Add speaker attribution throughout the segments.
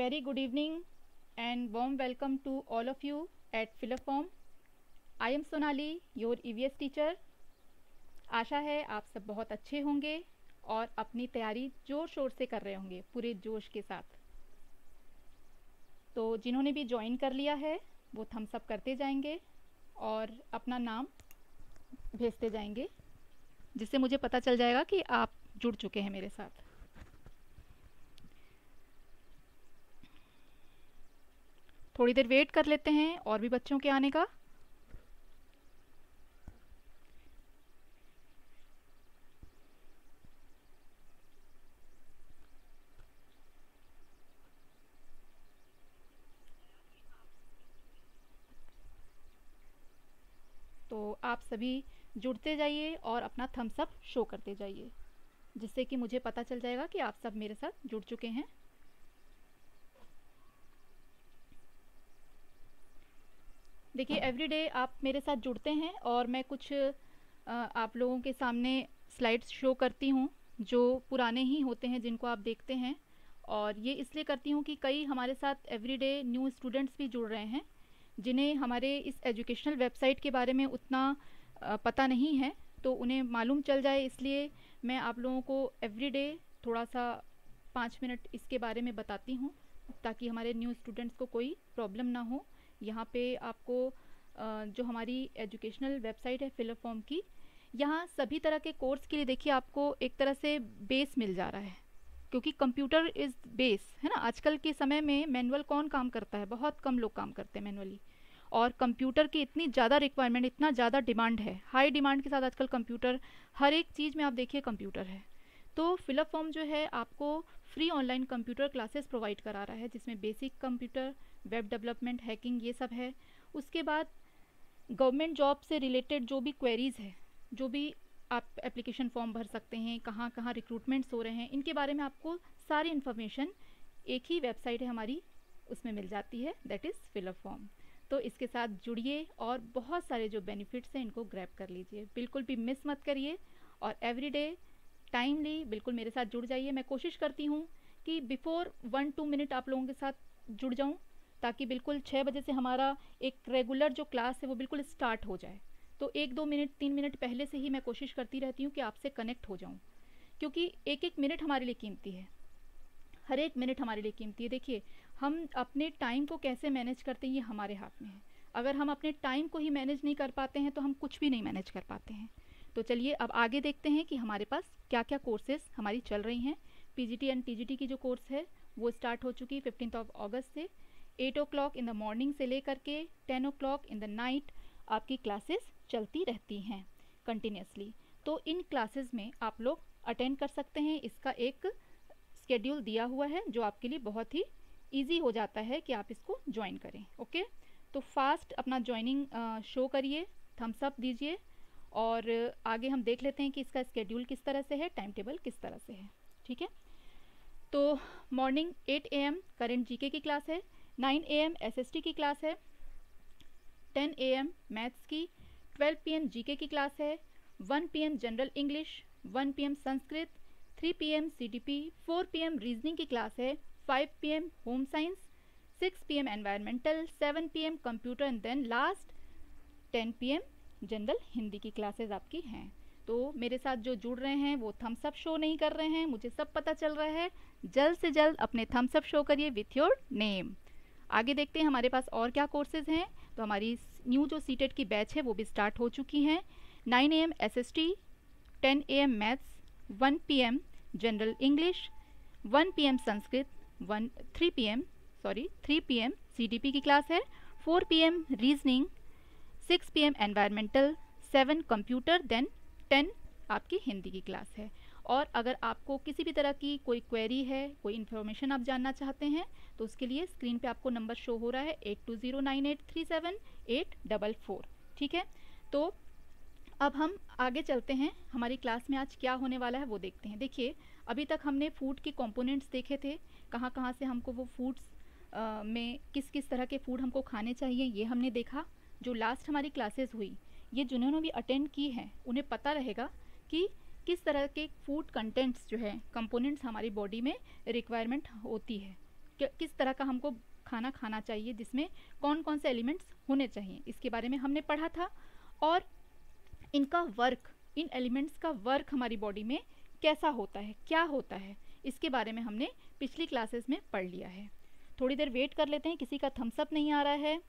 Speaker 1: Very good evening and warm welcome to all of you at Philoform. I am Sonali, your EVS teacher. आशा है आप सब बहुत अच्छे होंगे और अपनी तैयारी ज़ोर शोर से कर रहे होंगे पूरे जोश के साथ। तो जिन्होंने भी ज्वाइन कर लिया है वो थम्स अप करते जाएंगे और अपना नाम भेजते जाएंगे, जिससे मुझे पता चल जाएगा कि आप जुड़ चुके हैं मेरे साथ। थोड़ी देर वेट कर लेते हैं और भी बच्चों के आने का। तो आप सभी जुड़ते जाइए और अपना थम्स अप शो करते जाइए, जिससे कि मुझे पता चल जाएगा कि आप सब मेरे साथ जुड़ चुके हैं। देखिए, एवरीडे आप मेरे साथ जुड़ते हैं और मैं कुछ आप लोगों के सामने स्लाइड्स शो करती हूँ जो पुराने ही होते हैं, जिनको आप देखते हैं। और ये इसलिए करती हूँ कि कई हमारे साथ एवरीडे न्यू स्टूडेंट्स भी जुड़ रहे हैं जिन्हें हमारे इस एजुकेशनल वेबसाइट के बारे में उतना पता नहीं है, तो उन्हें मालूम चल जाए, इसलिए मैं आप लोगों को एवरीडे थोड़ा सा 5 मिनट इसके बारे में बताती हूँ, ताकि हमारे न्यू स्टूडेंट्स को कोई प्रॉब्लम ना हो। यहाँ पे आपको जो हमारी एजुकेशनल वेबसाइट है फिलोफॉर्म की, यहाँ सभी तरह के कोर्स के लिए देखिए आपको एक तरह से बेस मिल जा रहा है, क्योंकि कंप्यूटर इज़ बेस है ना। आजकल के समय में मैनुअल कौन काम करता है, बहुत कम लोग काम करते हैं मैनुअली, और कंप्यूटर की इतनी ज़्यादा रिक्वायरमेंट, इतना ज़्यादा डिमांड है, हाई डिमांड के साथ आजकल कंप्यूटर हर एक चीज़ में आप देखिए कंप्यूटर है। तो फिलोफॉर्म जो है आपको free online computer classes provide करा रहा है, जिसमें basic computer, web development, hacking, ये सब है। उसके बाद गवर्नमेंट जॉब से रिलेटेड जो भी क्वेरीज़ है, जो भी आप एप्लीकेशन फॉर्म भर सकते हैं, कहाँ कहाँ रिक्रूटमेंट्स हो रहे हैं, इनके बारे में आपको सारी इन्फॉर्मेशन एक ही वेबसाइट है हमारी, उसमें मिल जाती है, दैट इज़ फिलोफॉर्म। तो इसके साथ जुड़िए और बहुत सारे जो बेनिफिट्स हैं इनको ग्रैब कर लीजिए, बिल्कुल भी मिस मत करिए। और एवरीडे टाइमली बिल्कुल मेरे साथ जुड़ जाइए। मैं कोशिश करती हूँ कि बिफोर 1-2 मिनट आप लोगों के साथ जुड़ जाऊँ, ताकि बिल्कुल 6 बजे से हमारा एक रेगुलर जो क्लास है वो बिल्कुल स्टार्ट हो जाए। तो 1-2 मिनट 3 मिनट पहले से ही मैं कोशिश करती रहती हूँ कि आपसे कनेक्ट हो जाऊँ, क्योंकि एक एक मिनट हमारे लिए कीमती है, हर एक मिनट हमारे लिए कीमती है। देखिए, हम अपने टाइम को कैसे मैनेज करते हैं ये हमारे हाथ में है। अगर हम अपने टाइम को ही मैनेज नहीं कर पाते हैं तो हम कुछ भी नहीं मैनेज कर पाते हैं। तो चलिए अब आगे देखते हैं कि हमारे पास क्या क्या कोर्सेज हमारी चल रही हैं। पीजीटी एंड टीजीटी की जो कोर्स है वो स्टार्ट हो चुकी है 15 अगस्त से। 8 o'clock इन द मॉर्निंग से लेकर के 10 o'clock इन द नाइट आपकी क्लासेस चलती रहती हैं कंटिन्यूसली। तो इन क्लासेस में आप लोग अटेंड कर सकते हैं। इसका एक स्केड्यूल दिया हुआ है जो आपके लिए बहुत ही ईजी हो जाता है कि आप इसको ज्वाइन करें। ओके, तो फास्ट अपना ज्वाइनिंग शो करिए, थम्स अप दीजिए, और आगे हम देख लेते हैं कि इसका स्केड्यूल किस तरह से है, टाइम टेबल किस तरह से है। ठीक है, तो मॉर्निंग 8 AM करंट जीके की क्लास है, 9 AM एसएसटी की क्लास है, 10 AM मैथ्स की, 12 PM जीके की क्लास है, 1 PM general English, 1 PM Sanskrit, 3 PM CTP, 4 PM reasoning की क्लास है, 5 PM home science, 6 PM environmental, 7 PM computer, and then last 10 PM general Hindi की क्लासेस आपकी हैं। तो मेरे साथ जो जुड़ रहे हैं वो थम्स अप शो नहीं कर रहे हैं, मुझे सब पता चल रहा है। जल्द से जल्द अपने थम्स अप शो करिए विथ योर नेम। आगे देखते हैं हमारे पास और क्या कोर्सेज हैं। तो हमारी न्यू जो सीटेट की बैच है वो भी स्टार्ट हो चुकी हैं। 9 AM SST, 10 AM maths, 1 PM general English, 1 PM Sanskrit, 3 PM CTP की क्लास है, 4 PM reasoning, 6 PM environmental, 7 computer, then 10 आपकी हिंदी की क्लास है। और अगर आपको किसी भी तरह की कोई क्वेरी है, कोई इन्फॉर्मेशन आप जानना चाहते हैं, तो उसके लिए स्क्रीन पे आपको नंबर शो हो रहा है 8209837844। ठीक है, तो अब हम आगे चलते हैं, हमारी क्लास में आज क्या होने वाला है वो देखते हैं। देखिए, अभी तक हमने फूड के कंपोनेंट्स देखे थे, कहाँ कहाँ से हमको वो फूड्स में किस किस तरह के फूड हमको खाने चाहिए, ये हमने देखा। जो लास्ट हमारी क्लासेस हुई, ये जिन्होंने भी अटेंड की हैं उन्हें पता रहेगा कि किस तरह के फूड कंटेंट्स जो है, कंपोनेंट्स हमारी बॉडी में रिक्वायरमेंट होती है। किस तरह का हमको खाना खाना चाहिए, जिसमें कौन कौन से एलिमेंट्स होने चाहिए, इसके बारे में हमने पढ़ा था। और इनका वर्क, इन एलिमेंट्स का वर्क हमारी बॉडी में कैसा होता है, क्या होता है, इसके बारे में हमने पिछली क्लासेस में पढ़ लिया है। थोड़ी देर वेट कर लेते हैं, किसी का थम्स अप नहीं आ रहा है।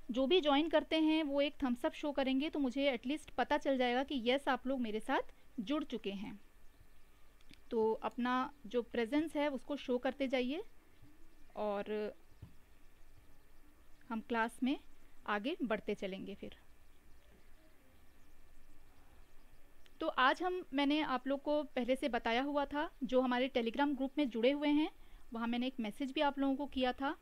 Speaker 1: जो भी ज्वाइन करते हैं वो एक थम्स अप शो करेंगे तो मुझे एटलीस्ट पता चल जाएगा कि यस आप लोग मेरे साथ जुड़ चुके हैं। तो अपना जो प्रेजेंस है उसको शो करते जाइए और हम क्लास में आगे बढ़ते चलेंगे फिर। तो आज मैंने आप लोग को पहले से बताया हुआ था, जो हमारे टेलीग्राम ग्रुप में जुड़े हुए हैं वहाँ मैंने एक मैसेज भी आप लोगों को किया था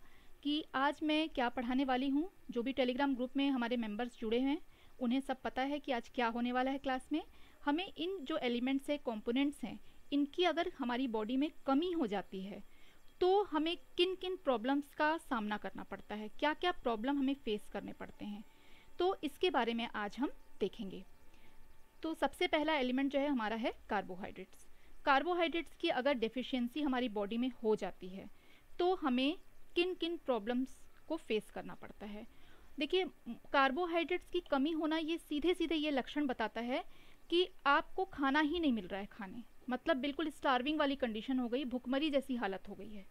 Speaker 1: कि आज मैं क्या पढ़ाने वाली हूँ। जो भी टेलीग्राम ग्रुप में हमारे मेंबर्स जुड़े हैं उन्हें सब पता है कि आज क्या होने वाला है क्लास में। हमें इन जो एलिमेंट्स है, कंपोनेंट्स हैं, इनकी अगर हमारी बॉडी में कमी हो जाती है तो हमें किन किन प्रॉब्लम्स का सामना करना पड़ता है, क्या क्या प्रॉब्लम हमें फेस करने पड़ते हैं, तो इसके बारे में आज हम देखेंगे। तो सबसे पहला एलिमेंट जो है हमारा है कार्बोहाइड्रेट्स। कार्बोहाइड्रेट्स की अगर डेफिशिएंसी हमारी बॉडी में हो जाती है तो हमें किन किन प्रॉब्लम्स को फेस करना पड़ता है। देखिए, कार्बोहाइड्रेट्स की कमी होना ये सीधे सीधे ये लक्षण बताता है कि आपको खाना ही नहीं मिल रहा है खाने, मतलब बिल्कुल स्टार्विंग वाली कंडीशन हो गई, भुखमरी जैसी हालत हो गई है।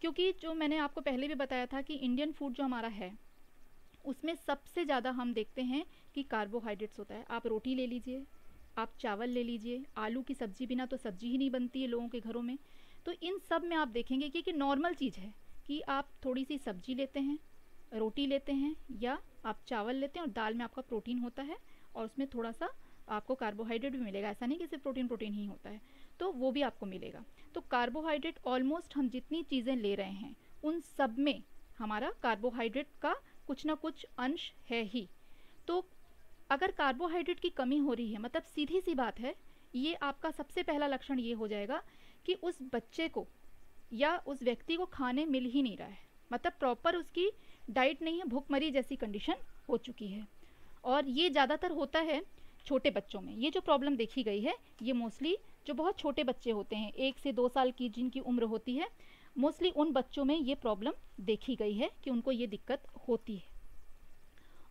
Speaker 1: क्योंकि जो मैंने आपको पहले भी बताया था कि इंडियन फूड जो हमारा है उसमें सबसे ज़्यादा हम देखते हैं कि कार्बोहाइड्रेट्स होता है। आप रोटी ले लीजिए, आप चावल ले लीजिए, आलू की सब्ज़ी बिना तो सब्ज़ी ही नहीं बनती है लोगों के घरों में। तो इन सब में आप देखेंगे कि नॉर्मल चीज़ है कि आप थोड़ी सी सब्ज़ी लेते हैं, रोटी लेते हैं, या आप चावल लेते हैं और दाल में आपका प्रोटीन होता है और उसमें थोड़ा सा आपको कार्बोहाइड्रेट भी मिलेगा। ऐसा नहीं कि सिर्फ प्रोटीन ही होता है, तो वो भी आपको मिलेगा। तो कार्बोहाइड्रेट ऑलमोस्ट हम जितनी चीज़ें ले रहे हैं उन सब में हमारा कार्बोहाइड्रेट का कुछ ना कुछ अंश है ही। तो अगर कार्बोहाइड्रेट की कमी हो रही है, मतलब सीधी सी बात है, ये आपका सबसे पहला लक्षण ये हो जाएगा कि उस बच्चे को या उस व्यक्ति को खाने मिल ही नहीं रहा है, मतलब प्रॉपर उसकी डाइट नहीं है, भूखमरी जैसी कंडीशन हो चुकी है। और ये ज़्यादातर होता है छोटे बच्चों में। ये जो प्रॉब्लम देखी गई है ये मोस्टली जो बहुत छोटे बच्चे होते हैं, 1 से 2 साल की जिनकी उम्र होती है, मोस्टली उन बच्चों में ये प्रॉब्लम देखी गई है कि उनको ये दिक्कत होती है।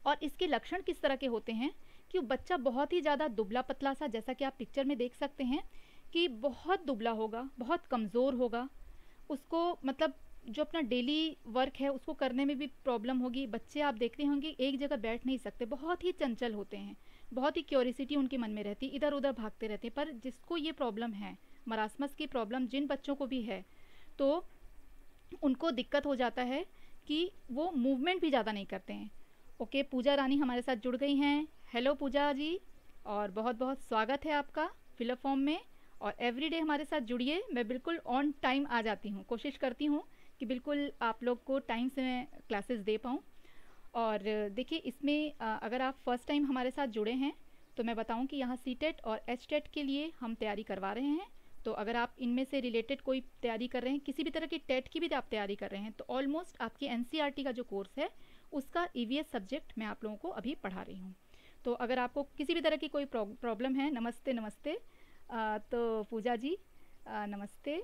Speaker 1: और इसके लक्षण किस तरह के होते हैं कि बच्चा बहुत ही ज़्यादा दुबला पतला सा, जैसा कि आप पिक्चर में देख सकते हैं कि बहुत दुबला होगा, बहुत कमज़ोर होगा, उसको मतलब जो अपना डेली वर्क है उसको करने में भी प्रॉब्लम होगी। बच्चे आप देखते होंगे एक जगह बैठ नहीं सकते, बहुत ही चंचल होते हैं, बहुत ही क्यूरियोसिटी उनके मन में रहती है, इधर उधर भागते रहते हैं। पर जिसको ये प्रॉब्लम है, मरासमस की प्रॉब्लम जिन बच्चों को भी है, तो उनको दिक्कत हो जाता है कि वो मूवमेंट भी ज़्यादा नहीं करते हैं। ओके, पूजा रानी हमारे साथ जुड़ गई हैं। हेलो पूजा जी, और बहुत बहुत स्वागत है आपका फिलअप फॉर्म में। और एवरीडे हमारे साथ जुड़िए, मैं बिल्कुल ऑन टाइम आ जाती हूँ, कोशिश करती हूँ कि बिल्कुल आप लोग को टाइम से मैं क्लासेस दे पाऊँ। और देखिए, इसमें अगर आप फर्स्ट टाइम हमारे साथ जुड़े हैं तो मैं बताऊँ कि यहाँ सीटेट और एचटेट के लिए हम तैयारी करवा रहे हैं। तो अगर आप इनमें से रिलेटेड कोई तैयारी कर रहे हैं, किसी भी तरह की टेट की भी आप तैयारी कर रहे हैं, तो ऑलमोस्ट आपकी एनसीईआरटी का जो कोर्स है उसका ईवीएस सब्जेक्ट मैं आप लोगों को अभी पढ़ा रही हूँ। तो अगर आपको किसी भी तरह की कोई प्रॉब्लम है, नमस्ते नमस्ते, तो पूजा जी नमस्ते।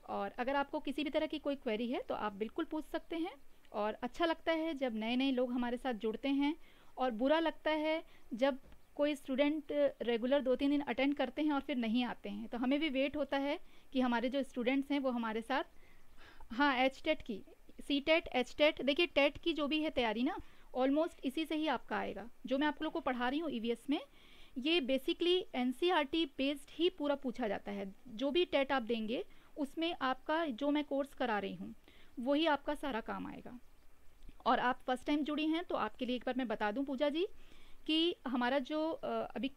Speaker 1: और अगर आपको किसी भी तरह की कोई क्वेरी है तो आप बिल्कुल पूछ सकते हैं। और अच्छा लगता है जब नए नए लोग हमारे साथ जुड़ते हैं, और बुरा लगता है जब कोई स्टूडेंट रेगुलर 2-3 दिन अटेंड करते हैं और फिर नहीं आते हैं। तो हमें भी वेट होता है कि हमारे जो स्टूडेंट्स हैं वो हमारे साथ, हाँ एचटेट की, सीटेट एचटेट, देखिए टेट की जो भी है तैयारी ना, ऑलमोस्ट इसी से ही आपका आएगा। जो मैं आप लोग को पढ़ा रही हूँ ईवीएस में, ये बेसिकली एनसीईआरटी बेस्ड ही पूरा पूछा जाता है। जो भी टेट आप देंगे उसमें आपका जो मैं कोर्स करा रही हूँ वही आपका सारा काम आएगा। और आप फर्स्ट टाइम जुड़ी हैं तो आपके लिए एक बार मैं बता दूं पूजा जी कि हमारा जो अभी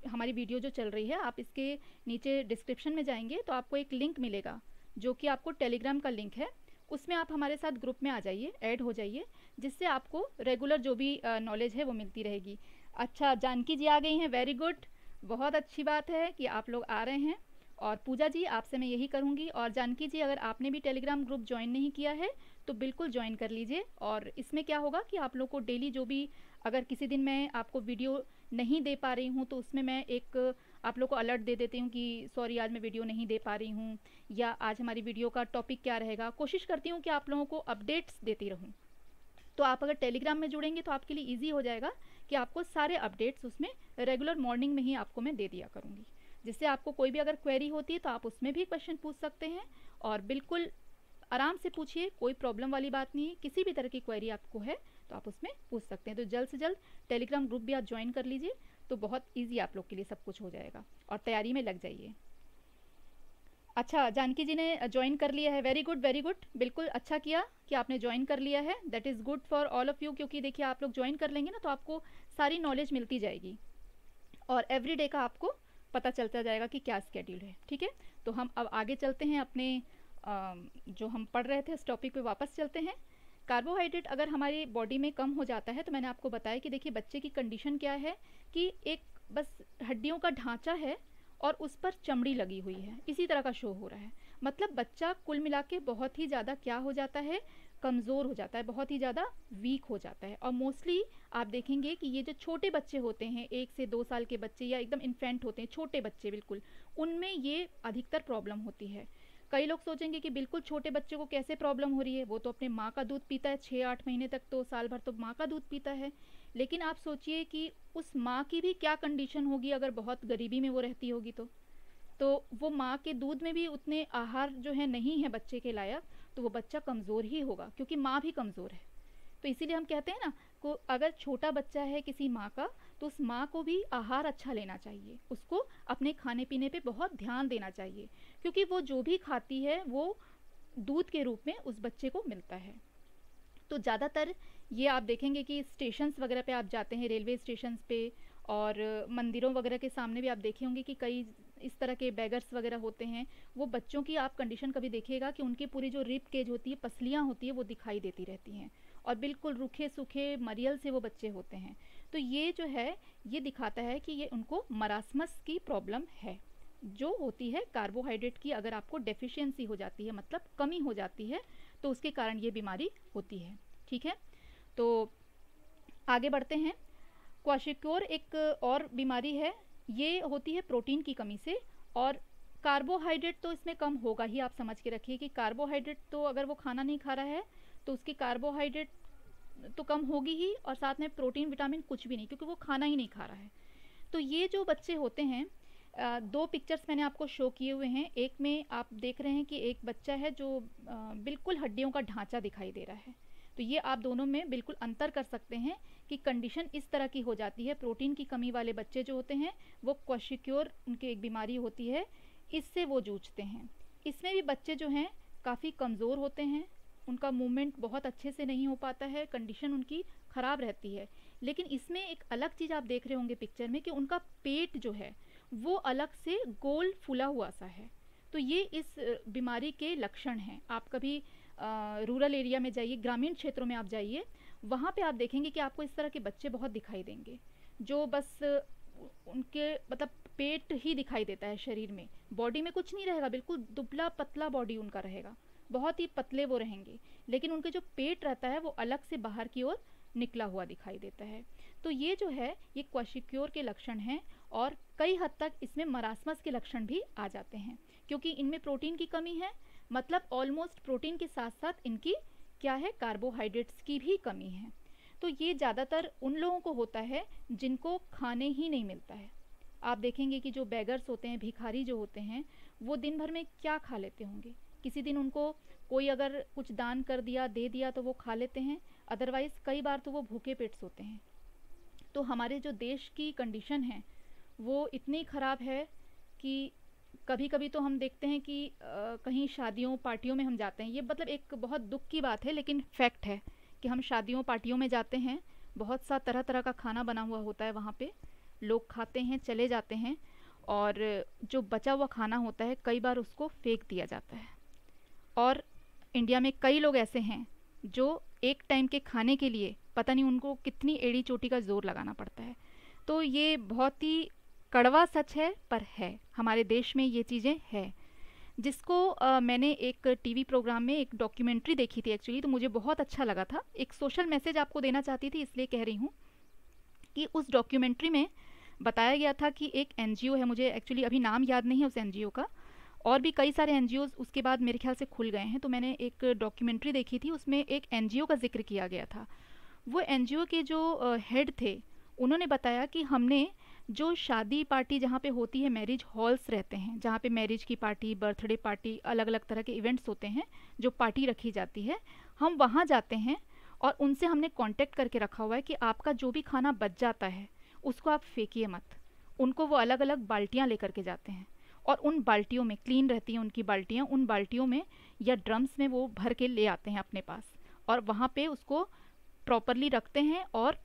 Speaker 1: हमारी वीडियो जो चल रही है, आप इसके नीचे डिस्क्रिप्शन में जाएंगे तो आपको एक लिंक मिलेगा जो कि आपको टेलीग्राम का लिंक है। उसमें आप हमारे साथ ग्रुप में आ जाइए, ऐड हो जाइए, जिससे आपको रेगुलर जो भी नॉलेज है वो मिलती रहेगी। अच्छा, जानकी जी आ गई हैं, वेरी गुड, बहुत अच्छी बात है कि आप लोग आ रहे हैं। और पूजा जी आपसे मैं यही करूँगी, और जानकी जी अगर आपने भी टेलीग्राम ग्रुप ज्वाइन नहीं किया है तो बिल्कुल ज्वाइन कर लीजिए। और इसमें क्या होगा कि आप लोग को डेली जो भी, अगर किसी दिन मैं आपको वीडियो नहीं दे पा रही हूँ तो उसमें मैं एक आप लोग को अलर्ट दे देती हूँ कि सॉरी आज मैं वीडियो नहीं दे पा रही हूँ, या आज हमारी वीडियो का टॉपिक क्या रहेगा। कोशिश करती हूँ कि आप लोगों को अपडेट्स देती रहूँ। तो आप अगर टेलीग्राम में जुड़ेंगे तो आपके लिए ईजी हो जाएगा कि आपको सारे अपडेट्स उसमें रेगुलर मॉर्निंग में ही आपको मैं दे दिया करूँगी, जिससे आपको कोई भी अगर क्वेरी होती है तो आप उसमें भी क्वेश्चन पूछ सकते हैं। और बिल्कुल आराम से पूछिए, कोई प्रॉब्लम वाली बात नहीं है। किसी भी तरह की क्वेरी आपको है तो आप उसमें पूछ सकते हैं। तो जल्द से जल्द टेलीग्राम ग्रुप भी आप ज्वाइन कर लीजिए, तो बहुत ईजी आप लोग के लिए सब कुछ हो जाएगा। और तैयारी में लग जाइए। अच्छा, जानकी जी ने ज्वाइन कर लिया है, वेरी गुड वेरी गुड, बिल्कुल अच्छा किया कि आपने ज्वाइन कर लिया है। That is good for all of you, क्योंकि देखिए आप लोग ज्वाइन कर लेंगे ना तो आपको सारी नॉलेज मिलती जाएगी और एवरी डे का आपको पता चलता जाएगा कि क्या स्केड्यूल है। ठीक है, तो हम अब आगे चलते हैं, अपने जो हम पढ़ रहे थे उस टॉपिक पे वापस चलते हैं। कार्बोहाइड्रेट अगर हमारी बॉडी में कम हो जाता है तो मैंने आपको बताया कि देखिए बच्चे की कंडीशन क्या है कि एक बस हड्डियों का ढांचा है और उस पर चमड़ी लगी हुई है, इसी तरह का शो हो रहा है। मतलब बच्चा कुल मिला के बहुत ही ज़्यादा क्या हो जाता है, कमज़ोर हो जाता है, बहुत ही ज़्यादा वीक हो जाता है। और मोस्टली आप देखेंगे कि ये जो छोटे बच्चे होते हैं, 1 से 2 साल के बच्चे या एकदम इन्फेंट होते हैं, छोटे बच्चे बिल्कुल, उनमें ये अधिकतर प्रॉब्लम होती है। कई लोग सोचेंगे कि बिल्कुल छोटे बच्चे को कैसे प्रॉब्लम हो रही है, वो तो अपने माँ का दूध पीता है 6-8 महीने तक, तो साल भर तो माँ का दूध पीता है। लेकिन आप सोचिए कि उस माँ की भी क्या कंडीशन होगी अगर बहुत गरीबी में वो रहती होगी तो वो माँ के दूध में भी उतने आहार जो है नहीं है बच्चे के लायक, तो वो बच्चा कमज़ोर ही होगा, क्योंकि माँ भी कमज़ोर है। तो इसीलिए हम कहते हैं ना, को अगर छोटा बच्चा है किसी माँ का तो उस माँ को भी आहार अच्छा लेना चाहिए, उसको अपने खाने पीने पे बहुत ध्यान देना चाहिए, क्योंकि वो जो भी खाती है वो दूध के रूप में उस बच्चे को मिलता है। तो ज़्यादातर ये आप देखेंगे कि स्टेशंस वगैरह पे आप जाते हैं, रेलवे स्टेशंस पे और मंदिरों वगैरह के सामने भी आप देखे होंगे कि कई इस तरह के बैगर्स वगैरह होते हैं। वो बच्चों की आप कंडीशन कभी देखिएगा कि उनकी पूरी जो रिब केज होती है, पसलियाँ होती है, वो दिखाई देती रहती हैं और बिल्कुल रूखे सूखे मरियल से वो बच्चे होते हैं। तो ये जो है ये दिखाता है कि ये उनको मरासमस की प्रॉब्लम है, जो होती है कार्बोहाइड्रेट की। अगर आपको डेफिशिएंसी हो जाती है, मतलब कमी हो जाती है, तो उसके कारण ये बीमारी होती है। ठीक है, तो आगे बढ़ते हैं। क्वाशिक्योर एक और बीमारी है, ये होती है प्रोटीन की कमी से। और कार्बोहाइड्रेट तो इसमें कम होगा ही, आप समझ के रखिए कि कार्बोहाइड्रेट तो अगर वो खाना नहीं खा रहा है तो उसकी कार्बोहाइड्रेट तो कम होगी ही, और साथ में प्रोटीन विटामिन कुछ भी नहीं, क्योंकि वो खाना ही नहीं खा रहा है। तो ये जो बच्चे होते हैं, 2 पिक्चर्स मैंने आपको शो किए हुए हैं। एक में आप देख रहे हैं कि एक बच्चा है जो बिल्कुल हड्डियों का ढांचा दिखाई दे रहा है। तो ये आप दोनों में बिल्कुल अंतर कर सकते हैं कि कंडीशन इस तरह की हो जाती है। प्रोटीन की कमी वाले बच्चे जो होते हैं वो क्वाशिक्योर, उनकी एक बीमारी होती है, इससे वो जूझते हैं। इसमें भी बच्चे जो हैं काफ़ी कमज़ोर होते हैं, उनका मूवमेंट बहुत अच्छे से नहीं हो पाता है, कंडीशन उनकी ख़राब रहती है। लेकिन इसमें एक अलग चीज़ आप देख रहे होंगे पिक्चर में कि उनका पेट जो है वो अलग से गोल फूला हुआ सा है। तो ये इस बीमारी के लक्षण हैं। आप कभी रूरल एरिया में जाइए, ग्रामीण क्षेत्रों में आप जाइए, वहाँ पे आप देखेंगे कि आपको इस तरह के बच्चे बहुत दिखाई देंगे, जो बस उनके मतलब पेट ही दिखाई देता है, शरीर में बॉडी में कुछ नहीं रहेगा, बिल्कुल दुबला पतला बॉडी उनका रहेगा, बहुत ही पतले वो रहेंगे, लेकिन उनके जो पेट रहता है वो अलग से बाहर की ओर निकला हुआ दिखाई देता है। तो ये जो है ये क्वाशिक्योर के लक्षण हैं, और कई हद तक इसमें मरासमस के लक्षण भी आ जाते हैं, क्योंकि इनमें प्रोटीन की कमी है। मतलब ऑलमोस्ट प्रोटीन के साथ साथ इनकी क्या है, कार्बोहाइड्रेट्स की भी कमी है। तो ये ज़्यादातर उन लोगों को होता है जिनको खाने ही नहीं मिलता है। आप देखेंगे कि जो बेगर्स होते हैं, भिखारी जो होते हैं, वो दिन भर में क्या खा लेते होंगे। किसी दिन उनको कोई अगर कुछ दान कर दिया, दे दिया, तो वो खा लेते हैं, अदरवाइज़ कई बार तो वो भूखे पेट सोते हैं। तो हमारे जो देश की कंडीशन है वो इतनी ख़राब है कि कभी कभी तो हम देखते हैं कि कहीं शादियों पार्टियों में हम जाते हैं, ये मतलब एक बहुत दुख की बात है लेकिन फैक्ट है कि हम शादियों पार्टियों में जाते हैं, बहुत सा तरह तरह का खाना बना हुआ होता है, वहाँ पे लोग खाते हैं, चले जाते हैं, और जो बचा हुआ खाना होता है कई बार उसको फेंक दिया जाता है। और इंडिया में कई लोग ऐसे हैं जो एक टाइम के खाने के लिए पता नहीं उनको कितनी एड़ी चोटी का जोर लगाना पड़ता है। तो ये बहुत ही कड़वा सच है, पर है, हमारे देश में ये चीज़ें हैं। जिसको मैंने एक टीवी प्रोग्राम में एक डॉक्यूमेंट्री देखी थी एक्चुअली, तो मुझे बहुत अच्छा लगा था। एक सोशल मैसेज आपको देना चाहती थी, इसलिए कह रही हूँ कि उस डॉक्यूमेंट्री में बताया गया था कि एक एनजीओ है, मुझे एक्चुअली अभी नाम याद नहीं है उस एनजीओ का, और भी कई सारे एनजीओ उसके बाद मेरे ख्याल से खुल गए हैं। तो मैंने एक डॉक्यूमेंट्री देखी थी, उसमें एक एनजीओ का जिक्र किया गया था। वो एनजीओ के जो हेड थे, उन्होंने बताया कि हमने जो शादी पार्टी जहाँ पे होती है, मैरिज हॉल्स रहते हैं जहाँ पे मैरिज की पार्टी, बर्थडे पार्टी, अलग अलग तरह के इवेंट्स होते हैं, जो पार्टी रखी जाती है, हम वहाँ जाते हैं और उनसे हमने कांटेक्ट करके रखा हुआ है कि आपका जो भी खाना बच जाता है उसको आप फेंकिए मत। उनको वो अलग अलग बाल्टियाँ लेकर के जाते हैं, और उन बाल्टियों में, क्लीन रहती हैं उनकी बाल्टियाँ, उन बाल्टियों में या ड्रम्स में वो भर के ले आते हैं अपने पास, और वहाँ पे उसको प्रॉपरली रखते हैं। और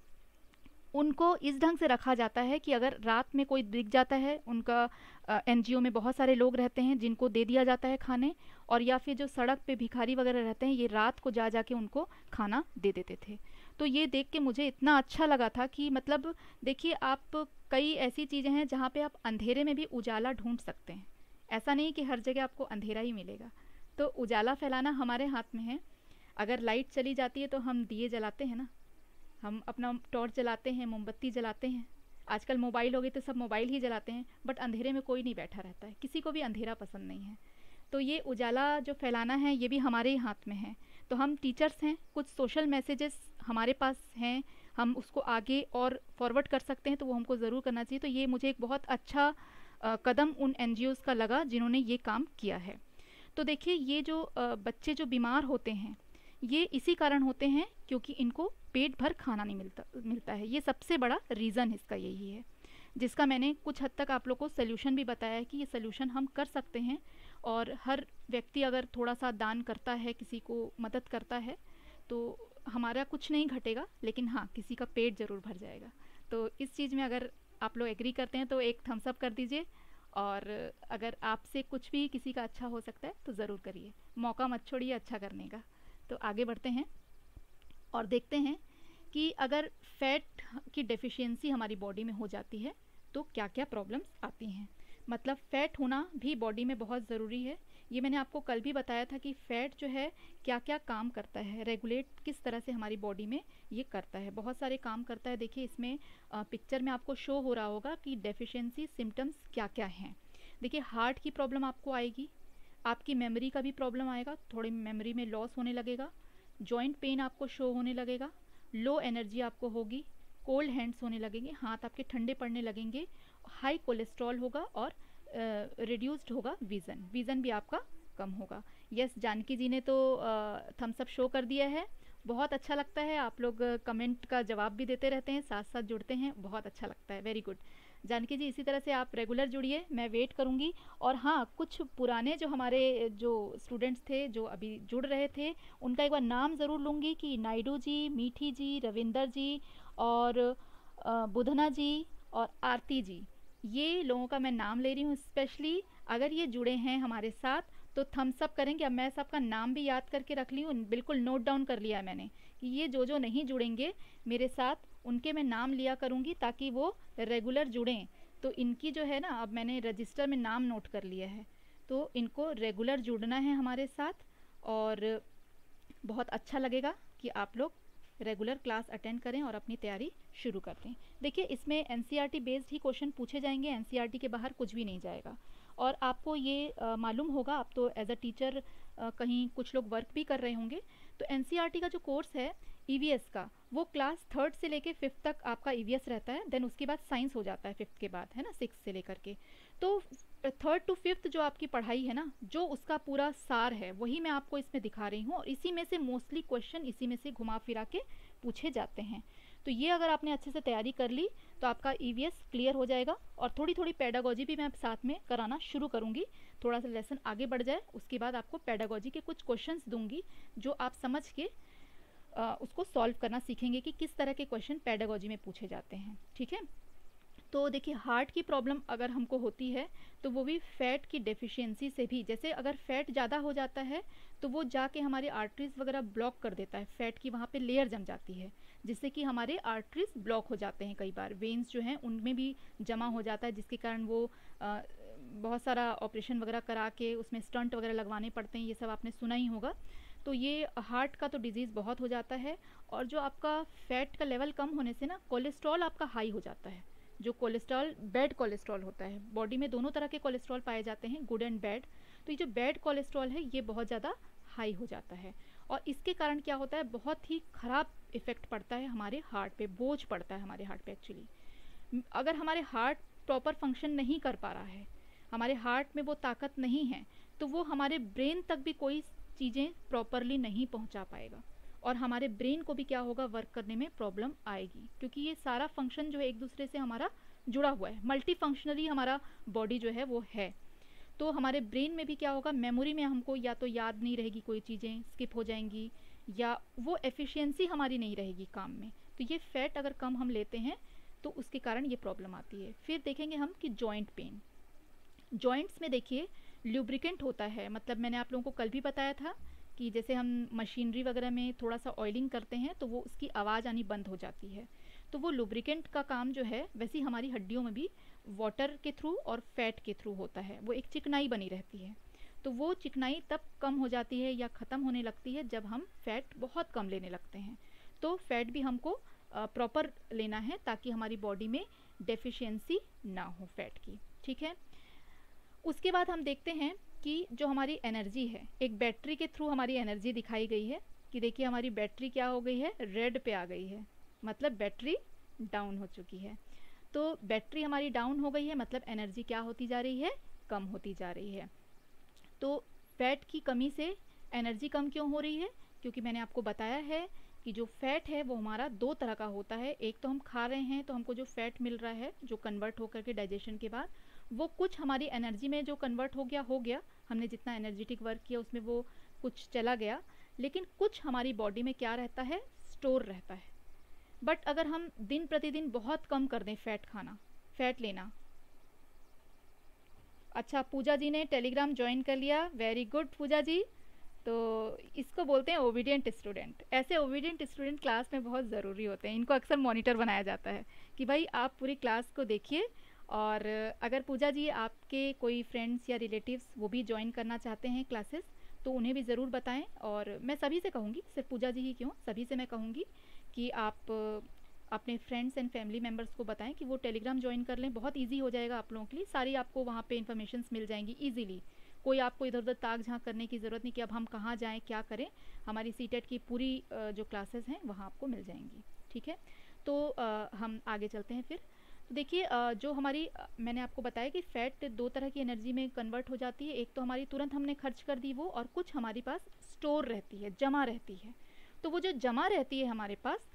Speaker 1: उनको इस ढंग से रखा जाता है कि अगर रात में कोई दिख जाता है, उनका एनजीओ में बहुत सारे लोग रहते हैं जिनको दे दिया जाता है खाने, और या फिर जो सड़क पे भिखारी वगैरह रहते हैं, ये रात को जा जा के उनको खाना दे देते थे। तो ये देख के मुझे इतना अच्छा लगा था कि मतलब देखिए, आप कई ऐसी चीज़ें हैं जहाँ पे आप अंधेरे में भी उजाला ढूंढ सकते हैं। ऐसा नहीं कि हर जगह आपको अंधेरा ही मिलेगा। तो उजाला फैलाना हमारे हाथ में है। अगर लाइट चली जाती है तो हम दिए जलाते हैं ना, हम अपना टॉर्च जलाते हैं, मोमबत्ती जलाते हैं। आजकल मोबाइल हो गए तो सब मोबाइल ही जलाते हैं, बट अंधेरे में कोई नहीं बैठा रहता है, किसी को भी अंधेरा पसंद नहीं है। तो ये उजाला जो फैलाना है, ये भी हमारे ही हाथ में है। तो हम टीचर्स हैं, कुछ सोशल मैसेजेस हमारे पास हैं, हम उसको आगे और फॉरवर्ड कर सकते हैं, तो वो हमको ज़रूर करना चाहिए। तो ये मुझे एक बहुत अच्छा कदम उन एनजीओज़ का लगा जिन्होंने ये काम किया है। तो देखिए, ये जो बच्चे जो बीमार होते हैं, ये इसी कारण होते हैं क्योंकि इनको पेट भर खाना नहीं मिलता है। ये सबसे बड़ा रीज़न इसका यही है, जिसका मैंने कुछ हद तक आप लोग को सल्यूशन भी बताया है कि ये सल्यूशन हम कर सकते हैं। और हर व्यक्ति अगर थोड़ा सा दान करता है, किसी को मदद करता है, तो हमारा कुछ नहीं घटेगा, लेकिन हाँ, किसी का पेट ज़रूर भर जाएगा। तो इस चीज़ में अगर आप लोग एग्री करते हैं तो एक थम्स अप कर दीजिए, और अगर आपसे कुछ भी किसी का अच्छा हो सकता है तो ज़रूर करिए, मौका मत छोड़िए अच्छा करने का। तो आगे बढ़ते हैं और देखते हैं कि अगर फैट की डेफिशिएंसी हमारी बॉडी में हो जाती है तो क्या क्या प्रॉब्लम्स आती हैं। मतलब फ़ैट होना भी बॉडी में बहुत ज़रूरी है। ये मैंने आपको कल भी बताया था कि फ़ैट जो है क्या क्या काम करता है, रेगुलेट किस तरह से हमारी बॉडी में ये करता है, बहुत सारे काम करता है। देखिए, इसमें पिक्चर में आपको शो हो रहा होगा कि डेफिशिएंसी सिम्टम्स क्या क्या हैं। देखिए, हार्ट की प्रॉब्लम आपको आएगी, आपकी मेमोरी का भी प्रॉब्लम आएगा, थोड़ी मेमोरी में लॉस होने लगेगा, जॉइंट पेन आपको शो होने लगेगा, लो एनर्जी आपको होगी, कोल्ड हैंड्स होने लगेंगे, हाथ आपके ठंडे पड़ने लगेंगे, हाई कोलेस्ट्रॉल होगा, और रिड्यूस्ड होगा विज़न, विज़न भी आपका कम होगा। यस, जानकी जी ने तो थम्स अप शो कर दिया है। बहुत अच्छा लगता है, आप लोग कमेंट का जवाब भी देते रहते हैं, साथ साथ जुड़ते हैं, बहुत अच्छा लगता है। वेरी गुड जानकी जी, इसी तरह से आप रेगुलर जुड़िए, मैं वेट करूँगी। और हाँ, कुछ पुराने जो हमारे जो स्टूडेंट्स थे जो अभी जुड़ रहे थे, उनका एक बार नाम ज़रूर लूँगी कि नायडू जी, मीठी जी, रविंदर जी, और बुधना जी, और आरती जी, ये लोगों का मैं नाम ले रही हूँ स्पेशली। अगर ये जुड़े हैं हमारे साथ तो थम्स अप करेंगे। अब मैं सबका नाम भी याद करके रख ली हूँ, बिल्कुल नोट डाउन कर लिया है मैंने कि ये जो नहीं जुड़ेंगे मेरे साथ, उनके मैं नाम लिया करूँगी ताकि वो रेगुलर जुड़ें। तो इनकी जो है ना, अब मैंने रजिस्टर में नाम नोट कर लिया है, तो इनको रेगुलर जुड़ना है हमारे साथ, और बहुत अच्छा लगेगा कि आप लोग रेगुलर क्लास अटेंड करें और अपनी तैयारी शुरू कर दें। देखिए, इसमें एनसीईआरटी बेस्ड ही क्वेश्चन पूछे जाएंगे, एनसीईआरटी के बाहर कुछ भी नहीं जाएगा। और आपको ये मालूम होगा, आप तो एज अ टीचर कहीं कुछ लोग वर्क भी कर रहे होंगे, तो एनसीईआरटी का जो कोर्स है ईवीएस का, वो क्लास थर्ड से लेके फिफ्थ तक आपका ईवीएस रहता है। देन उसके बाद साइंस हो जाता है फिफ्थ के बाद, है ना, सिक्स से लेकर के। तो थर्ड टू फिफ्थ जो आपकी पढ़ाई है ना, जो उसका पूरा सार है, वही मैं आपको इसमें दिखा रही हूँ, और इसी में से मोस्टली क्वेश्चन इसी में से घुमा फिरा के पूछे जाते हैं। तो ये अगर आपने अच्छे से तैयारी कर ली तो आपका ईवीएस क्लियर हो जाएगा। और थोड़ी थोड़ी पेडागोजी भी मैं साथ में कराना शुरू करूँगी, थोड़ा सा लेसन आगे बढ़ जाए उसके बाद आपको पेडागोजी के कुछ क्वेश्चंस दूंगी, जो आप समझ के उसको सॉल्व करना सीखेंगे कि किस तरह के क्वेश्चन पेडागोजी में पूछे जाते हैं। ठीक है, तो देखिए, हार्ट की प्रॉब्लम अगर हमको होती है तो वो भी फैट की डेफिशिएंसी से भी, जैसे अगर फैट ज़्यादा हो जाता है तो वो जाके हमारे आर्टरीज वगैरह ब्लॉक कर देता है, फैट की वहाँ पे लेयर जम जाती है, जिससे कि हमारे आर्टरीज ब्लॉक हो जाते हैं। कई बार वेन्स जो हैं उनमें भी जमा हो जाता है, जिसके कारण वो बहुत सारा ऑपरेशन वगैरह करा के उसमें स्टंट वगैरह लगवाने पड़ते हैं, ये सब आपने सुना ही होगा। तो ये हार्ट का तो डिजीज़ बहुत हो जाता है। और जो आपका फैट का लेवल कम होने से ना कोलेस्ट्रॉल आपका हाई हो जाता है। जो कोलेस्ट्रॉल बैड कोलेस्ट्रॉल होता है, बॉडी में दोनों तरह के कोलेस्ट्रॉल पाए जाते हैं, गुड एंड बैड। तो ये जो बैड कोलेस्ट्रॉल है ये बहुत ज़्यादा हाई हो जाता है, और इसके कारण क्या होता है, बहुत ही ख़राब इफ़ेक्ट पड़ता है हमारे हार्ट पे, बोझ पड़ता है हमारे हार्ट पे एक्चुअली। अगर हमारे हार्ट प्रॉपर फंक्शन नहीं कर पा रहा है, हमारे हार्ट में वो ताकत नहीं है, तो वो हमारे ब्रेन तक भी कोई चीज़ें प्रॉपरली नहीं पहुंचा पाएगा, और हमारे ब्रेन को भी क्या होगा, वर्क करने में प्रॉब्लम आएगी, क्योंकि ये सारा फंक्शन जो है एक दूसरे से हमारा जुड़ा हुआ है, मल्टी फंक्शनली हमारा बॉडी जो है वो है। तो हमारे ब्रेन में भी क्या होगा, मेमोरी में हमको या तो याद नहीं रहेगी, कोई चीज़ें स्किप हो जाएंगी, या वो एफिशिएंसी हमारी नहीं रहेगी काम में। तो ये फैट अगर कम हम लेते हैं तो उसके कारण ये प्रॉब्लम आती है। फिर देखेंगे हम कि जॉइंट पेन। जॉइंट्स में देखिए ल्यूब्रिकेंट होता है, मतलब मैंने आप लोगों को कल भी बताया था कि जैसे हम मशीनरी वगैरह में थोड़ा सा ऑयलिंग करते हैं तो वो उसकी आवाज़ आनी बंद हो जाती है। तो वो लुब्रिकेंट का काम जो है वैसे ही हमारी हड्डियों में भी वाटर के थ्रू और फैट के थ्रू होता है, वो एक चिकनाई बनी रहती है। तो वो चिकनाई तब कम हो जाती है या ख़त्म होने लगती है जब हम फैट बहुत कम लेने लगते हैं। तो फैट भी हमको प्रॉपर लेना है ताकि हमारी बॉडी में डेफिशिएंसी ना हो फैट की, ठीक है। उसके बाद हम देखते हैं कि जो हमारी एनर्जी है, एक बैटरी के थ्रू हमारी एनर्जी दिखाई गई है कि देखिए हमारी बैटरी क्या हो गई है, रेड पे आ गई है, मतलब बैटरी डाउन हो चुकी है। तो बैटरी हमारी डाउन हो गई है, मतलब एनर्जी क्या होती जा रही है, कम होती जा रही है। तो फैट की कमी से एनर्जी कम क्यों हो रही है, क्योंकि मैंने आपको बताया है कि जो फैट है वो हमारा दो तरह का होता है। एक तो हम खा रहे हैं तो हमको जो फैट मिल रहा है, जो कन्वर्ट होकर के डाइजेशन के बाद वो कुछ हमारी एनर्जी में जो कन्वर्ट हो गया, हमने जितना एनर्जेटिक वर्क किया उसमें वो कुछ चला गया, लेकिन कुछ हमारी बॉडी में क्या रहता है, स्टोर रहता है। बट अगर हम दिन प्रतिदिन बहुत कम कर दें फैट खाना, फैट लेना। अच्छा, पूजा जी ने टेलीग्राम ज्वाइन कर लिया, वेरी गुड पूजा जी। तो इसको बोलते हैं ओबीडियंट स्टूडेंट। ऐसे ओबीडियंट स्टूडेंट क्लास में बहुत ज़रूरी होते हैं, इनको अक्सर मॉनिटर बनाया जाता है कि भाई आप पूरी क्लास को देखिए। और अगर पूजा जी आपके कोई फ्रेंड्स या रिलेटिव्स वो भी ज्वाइन करना चाहते हैं क्लासेस, तो उन्हें भी ज़रूर बताएं। और मैं सभी से कहूँगी, सिर्फ पूजा जी ही क्यों, सभी से मैं कहूँगी कि आप अपने फ्रेंड्स एंड फैमिली मेम्बर्स को बताएं कि वो टेलीग्राम ज्वाइन कर लें। बहुत इजी हो जाएगा आप लोगों के लिए, सारी आपको वहाँ पे इन्फॉर्मेशंस मिल जाएंगी ईजिली। कोई आपको इधर उधर ताक झाँक करने की ज़रूरत नहीं कि अब हम कहाँ जाएं, क्या करें। हमारी सीटेट की पूरी जो क्लासेस हैं वहाँ आपको मिल जाएंगी, ठीक है। तो हम आगे चलते हैं फिर। तो देखिए जो हमारी मैंने आपको बताया कि फ़ैट दो तरह की एनर्जी में कन्वर्ट हो जाती है। एक तो हमारी तुरंत हमने खर्च कर दी वो, और कुछ हमारे पास स्टोर रहती है, जमा रहती है। तो वो जो जमा रहती है हमारे पास,